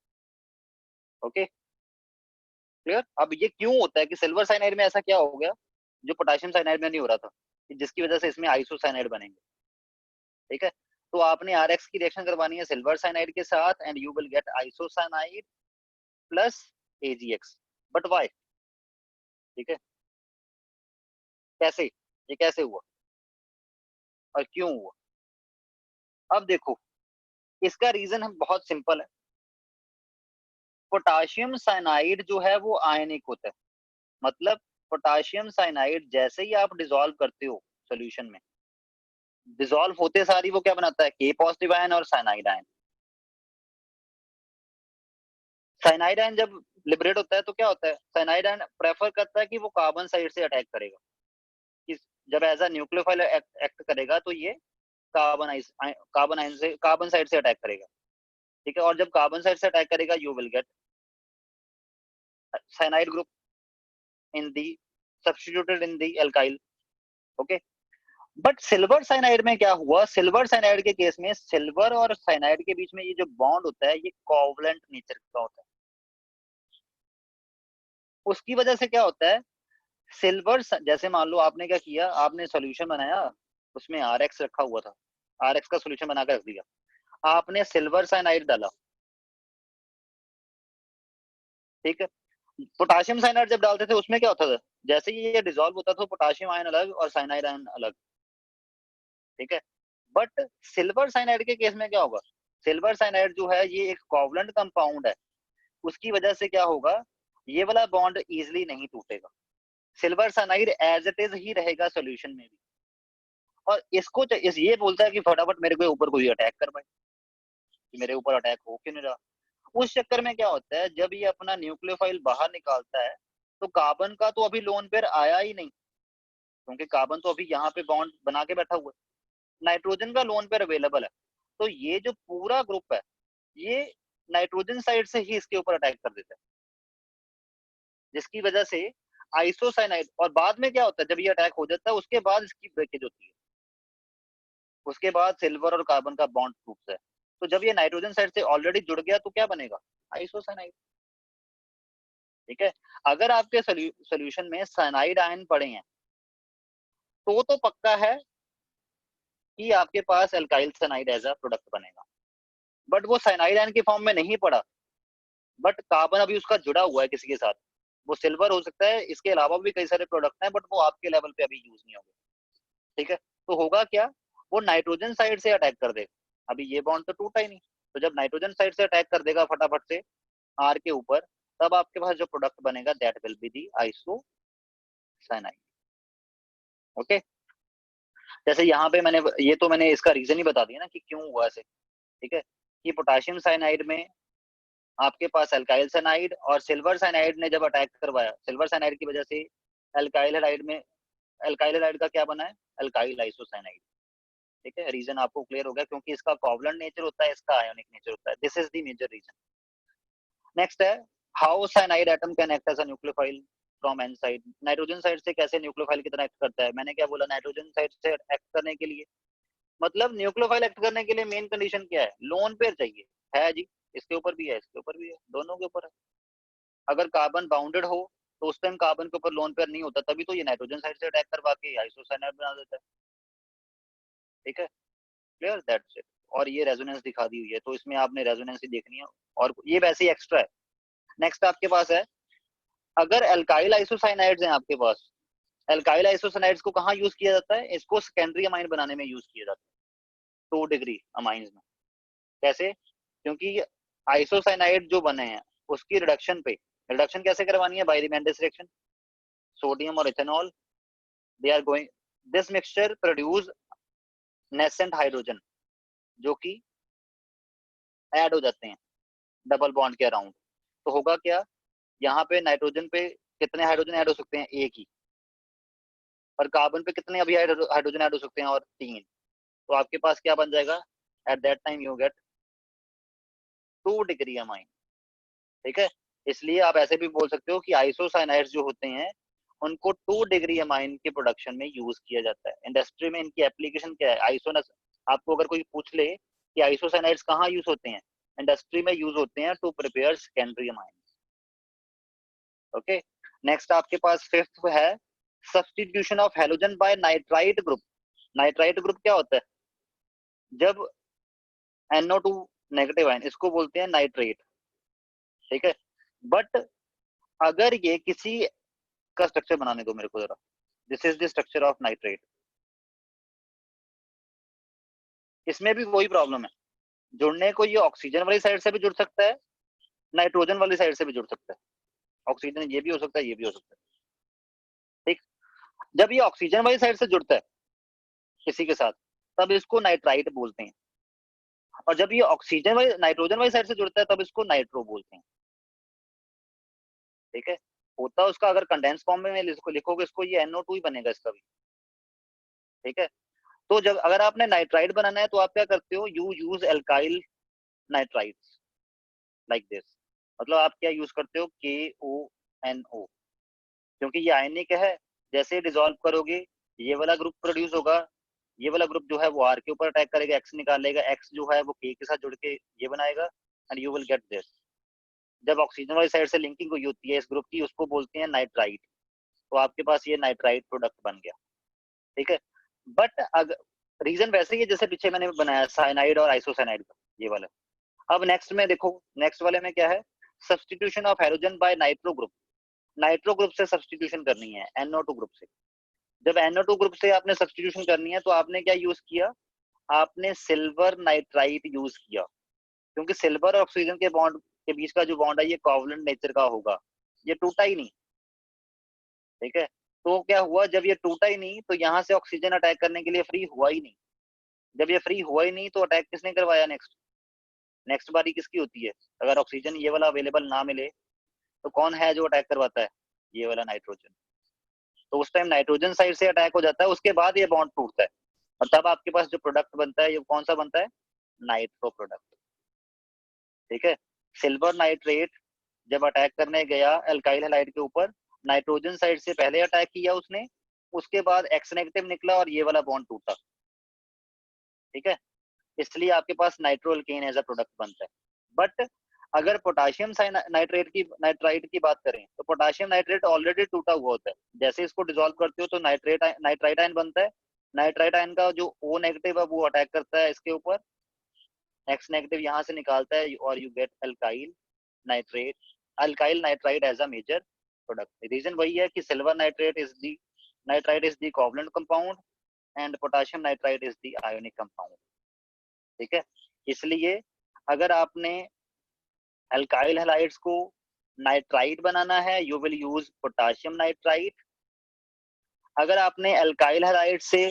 Okay, clear. अब ये क्यों होता है कि सिल्वर साइनाइड में ऐसा क्या हो गया जो पोटेशियम साइनाइड में नहीं हो रहा था, कि जिसकी वजह से इसमें आइसोसाइनाइड बनेंगे। ठीक है, तो आपने RX की रिएक्शन करवानी है सिल्वर साइनाइड के साथ and you will gate isocyanide plus AgX। But why, ठीक है, कैसे, ये कैसे हुआ और क्यों हुआ। अब देखो, इसका रीजन हम बहुत सिंपल है। पोटाशियम साइनाइड जो है वो आयनिक होता है, मतलब पोटाशियम साइनाइड जैसे ही आप डिसॉल्व करते हो सोल्यूशन में, डिसॉल्व होते सारी वो क्या बनाता है, K पॉजिटिव आयन और साइनाइड आयन। साइनाइड आयन जब लिबरेट होता है तो क्या होता है, साइनाइड आयन प्रेफर करता है कि वो कार्बन साइड से अटैक करेगा, कि जब एज अ न्यूक्लियोफाइल एक्ट करेगा तो ये कार्बन आयन से, कार्बन साइड से अटैक करेगा। ठीक है, और जब कार्बन साइड से अटैक करेगा you will gate cyanide group in the substituted in the alkyl. Okay, but silver cyanide में क्या हुआ, सिल्वर साइनाइड के केस में सिल्वर और साइनाइड के बीच में ये जो बॉन्ड होता है ये कोवलेंट नेचर का होता है। उसकी वजह से क्या होता है, सिल्वर, जैसे मान लो आपने क्या किया, आपने सोल्यूशन बनाया, उसमें RX रखा हुआ था, RX का सोल्यूशन बनाकर रख दिया, आपने सिल्वर साइनाइड डाला। ठीक है, पोटाशियम साइनाइड जब डालते थे उसमें क्या होता था, जैसे ही ये डिसॉल्व होता था पोटाशियम आयन अलग और साइनाइड आयन अलग, ठीक है। बट सिल्वर साइनाइड के केस में क्या होगा, सिल्वर साइनाइड जो है ये एक कोवलेंट कंपाउंड है, उसकी वजह से क्या होगा, ये वाला बॉन्ड इजिली नहीं टूटेगा, silver cyanide as it is ही रहेगा सोल्यूशन में भी। और इसको ये बोलता है कि फटाफट मेरे को ऊपर कोई अटैक कर पाए, कि मेरे ऊपर अटैक हो क्यों नहीं रहा। उस चक्कर में क्या होता है, जब ये अपना न्यूक्लियोफाइल बाहर निकालता है तो कार्बन का तो अभी लोन पेयर आया ही नहीं, क्योंकि कार्बन तो अभी यहाँ पे बॉन्ड बना के बैठा हुआ है, नाइट्रोजन का लोन पेयर अवेलेबल है। तो ये जो पूरा ग्रुप है ये नाइट्रोजन साइड से ही इसके ऊपर अटैक कर देता है, जिसकी वजह से आइसोसाइनाइड, और बाद में क्या होता है जब ये अटैक हो जाता है उसके बाद इसकी ब्रेकेज होती है, उसके बाद सिल्वर और कार्बन का बॉन्ड टूटता है। तो जब ये नाइट्रोजन साइड से ऑलरेडी जुड़ गया तो क्या बनेगा, आइसोसाइनाइड। ठीक है। अगर आपके सोल्यूशन में साइनाइड आयन पड़े हैं तो पक्का है कि आपके पास alkyl cyanide as a product बनेगा। बट वो साइनाइड आयन के फॉर्म में नहीं पड़ा, बट कार्बन अभी उसका जुड़ा हुआ है किसी के साथ, वो सिल्वर हो सकता है, इसके अलावा भी कई सारे प्रोडक्ट हैं, बट वो आपके लेवल पे अभी यूज नहीं होंगे। ठीक है। तो होगा क्या, वो नाइट्रोजन साइड से अटैक कर देगा, अभी ये बॉन्ड तो टूटा ही नहीं, तो जब नाइट्रोजन साइड से अटैक कर देगा फटाफट से आर के ऊपर, तब आपके पास जो प्रोडक्ट बनेगा that will be the isocyanide. Okay. जैसे यहाँ पे मैंने इसका रीजन ही बता दिया ना कि क्यों हुआ ऐसे। ठीक है। कि पोटेशियम साइनाइड में आपके पास एल्काइल साइनाइड और सिल्वर साइनाइड ने जब अटैक करवाया, सिल्वर साइनाइड की वजह से एल्काइल हाइड में, एल्काइल हाइड का क्या बना है, एल्काइल आइसोसाइनाइड। ठीक है। रीजन आपको क्लियर हो गया, क्योंकि इसका कोवलेंट नेचर होता है, इसका आयोनिक नेचर होता है, this is the major reason. Next है, how cyanide atom can act as a nucleophile from N side, nitrogen side से कैसे न्यूक्लियोफाइल की तरह एक्ट करता है। मैंने क्या बोला, नाइट्रोजन साइड से एक्ट करने के लिए, मतलब न्यूक्लियोफाइल एक्ट करने के लिए मेन कंडीशन क्या है, लोन पेयर चाहिए, है जी, इसके ऊपर भी है, इसके ऊपर भी है, दोनों के ऊपर है। अगर कार्बन बाउंडेड हो तो उस टाइम कार्बन के ऊपर लोन पेयर नहीं होता, तभी तो ये नाइट्रोजन साइड से अटैक करवा के आइसोसाइनाइड बना देता है। ठीक है। Clear, that's it. और ये रेजोनेंस दिखा दी हुई है, तो इसमें आपने रेजोनेंस ही देखनी है, और ये वैसे ही एक्स्ट्रा है। नेक्स्ट आपके पास है, अगर एल्काइल आइसोसाइनाइड्स हैं आपके पास, एल्काइल आइसोसाइनाइड्स को कहाँ यूज किया जाता है, इसको सेकेंडरी अमाइन बनाने में यूज किया जाता है 2 डिग्री अमाइंस में। कैसे, क्योंकि आइसोसाइनाइड जो बने हैं उसकी रिडक्शन पे, रिडक्शन कैसे करवानी है, by the Mendius reaction, sodium और ethanol, they are going, this mixture produce nascent hydrogen, जो कि ऐड हो जाते हैं डबल बॉन्ड के अराउंड। तो होगा क्या, यहाँ पे नाइट्रोजन पे कितने हाइड्रोजन ऐड हो सकते हैं, एक ही, और कार्बन पे कितने अभी हाइड्रोजन ऐड हो सकते हैं, और 3। तो आपके पास क्या बन जाएगा, at that time you get 2 degree amine. ठीक है। इसलिए आप ऐसे भी बोल सकते हो कि आइसोसाइनाइड्स जो होते हैं उनको 2 डिग्री अमाइन के प्रोडक्शन में यूज किया जाता है। इंडस्ट्री में इनकी एप्लीकेशन क्या है, आइसोनस, आपको अगर कोई पूछ ले कि आइसोसाइनाइड्स कहाँ यूज होते हैं, इंडस्ट्री में यूज होते हैं to prepare secondary amine. Okay. Next आपके पास फिफ्थ है, substitution of halogen by nitrite group. Nitrite group क्या होता है, जब NO2 नेगेटिव आयन, इसको बोलते हैं नाइट्रेट। ठीक है। बट अगर ये किसी का स्ट्रक्चर बनाने दो मेरे को जरा, this is the structure of nitrate. इसमें भी वही प्रॉब्लम है, जुड़ने को ये ऑक्सीजन वाली साइड से भी जुड़ सकता है, नाइट्रोजन वाली साइड से भी जुड़ सकता है, ऑक्सीजन ये भी हो सकता है, ये भी हो सकता है। ठीक। जब ये ऑक्सीजन वाली साइड से जुड़ता है किसी के साथ, तब इसको नाइट्राइट बोलते हैं, और जब ये ऑक्सीजन वाली नाइट्रोजन वाली साइड से जुड़ता है तब इसको नाइट्रो बोलते हैं। ठीक है। होता है उसका, अगर कंडेंस फॉर्म में लिखोगे इसको, ये NO2 ही बनेगा इसका भी। ठीक है। तो जब अगर आपने नाइट्राइड बनाना है तो आप क्या करते हो, you use alkyl nitrides like this, मतलब आप क्या यूज करते हो, KONO, क्योंकि ये आयनिक है, जैसे डिसॉल्व करोगे ये वाला ग्रुप प्रोड्यूस होगा, ये वाला ग्रुप जो है वो R के ऊपर अटैक करेगा, X निकालेगा, X जो है वो K के साथ जुड़ के ये बनाएगा, and you will get this. जब ऑक्सीजन वाली साइड से लिंकिंग हुई होती है इस ग्रुप की, उसको बोलते हैं नाइट्राइट, तो आपके पास ये नाइट्राइट प्रोडक्ट बन गया। ठीक है। बट अगर रीजन वैसे ही है जैसे पीछे मैंने बनाया साइनाइड और आइसोसाइनाइड का, ये वाला। अब नेक्स्ट में देखो, नेक्स्ट वाले में क्या है, substitution of hydrogen bye nitro group, nitro group से सब्स्टिट्यूशन करनी है NO2 ग्रुप से। जब NO2 ग्रुप से आपने सब्स्टिट्यूशन करनी है तो आपने क्या यूज किया, आपने सिल्वर नाइट्राइट यूज किया, क्योंकि सिल्वर और ऑक्सीजन के बॉन्ड के बीच का जो बॉन्ड है ये कोवलेंट नेचर का होगा, ये टूटा ही नहीं। ठीक है, तो क्या हुआ, जब ये टूटा ही नहीं तो यहाँ से ऑक्सीजन अटैक करने के लिए फ्री हुआ ही नहीं। जब ये फ्री हुआ ही नहीं तो अटैक किसने करवाया, नेक्स्ट नेक्स्ट बारी किसकी होती है, अगर ऑक्सीजन ये वाला अवेलेबल ना मिले तो कौन है जो अटैक करवाता है, ये वाला नाइट्रोजन। तो उस टाइम नाइट्रोजन साइड से अटैक हो जाता है, उसके बाद ये बॉन्ड टूटता है, और तब आपके पास जो प्रोडक्ट बनता है ये कौन सा बनता है, नाइट्रो प्रोडक्ट। ठीक है, सिल्वर नाइट्रेट जब अटैक करने गया एल्काइल हैलाइड के ऊपर, नाइट्रोजन साइड से पहले अटैक किया उसने, उसके बाद एक्स नेगेटिव निकला और ये वाला बॉन्ड टूटा। ठीक है, इसलिए आपके पास नाइट्रोअल्केन एज अ प्रोडक्ट बनता है। बट अगर पोटाशियम नाइट्राइट की बात करें तो पोटाशियम नाइट्रेट ऑलरेडी टूटा हुआ होता है, जैसे इसको डिसॉल्व करते हो तो नाइट्राइट आयन बनता है। नाइट्राइट आयन का जो O नेगेटिव है वो अटैक करता है इसके ऊपर, एक्स नेगेटिव यहाँ से निकालता है और you get alkyl nitrate, alkyl nitrite as a major product. Reason वही है कि silver nitrite is the covalent compound and potassium nitrite is the ionic compound. ठीक है, इसलिए अगर आपने अल्काइल हैलाइड्स को नाइट्राइट बनाना है you will use potassium nitrite. अगर आपने अल्काइल हैलाइड से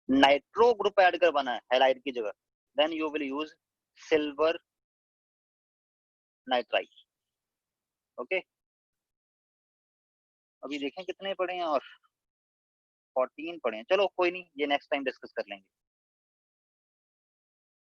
नाइट्रो ग्रुप ऐड करवाना है हैलाइड की जगह, then you will use silver nitrite. Okay, अभी देखें कितने पढ़े हैं, और 14 पढ़े हैं, चलो कोई नहीं, ये नेक्स्ट टाइम डिस्कस कर लेंगे।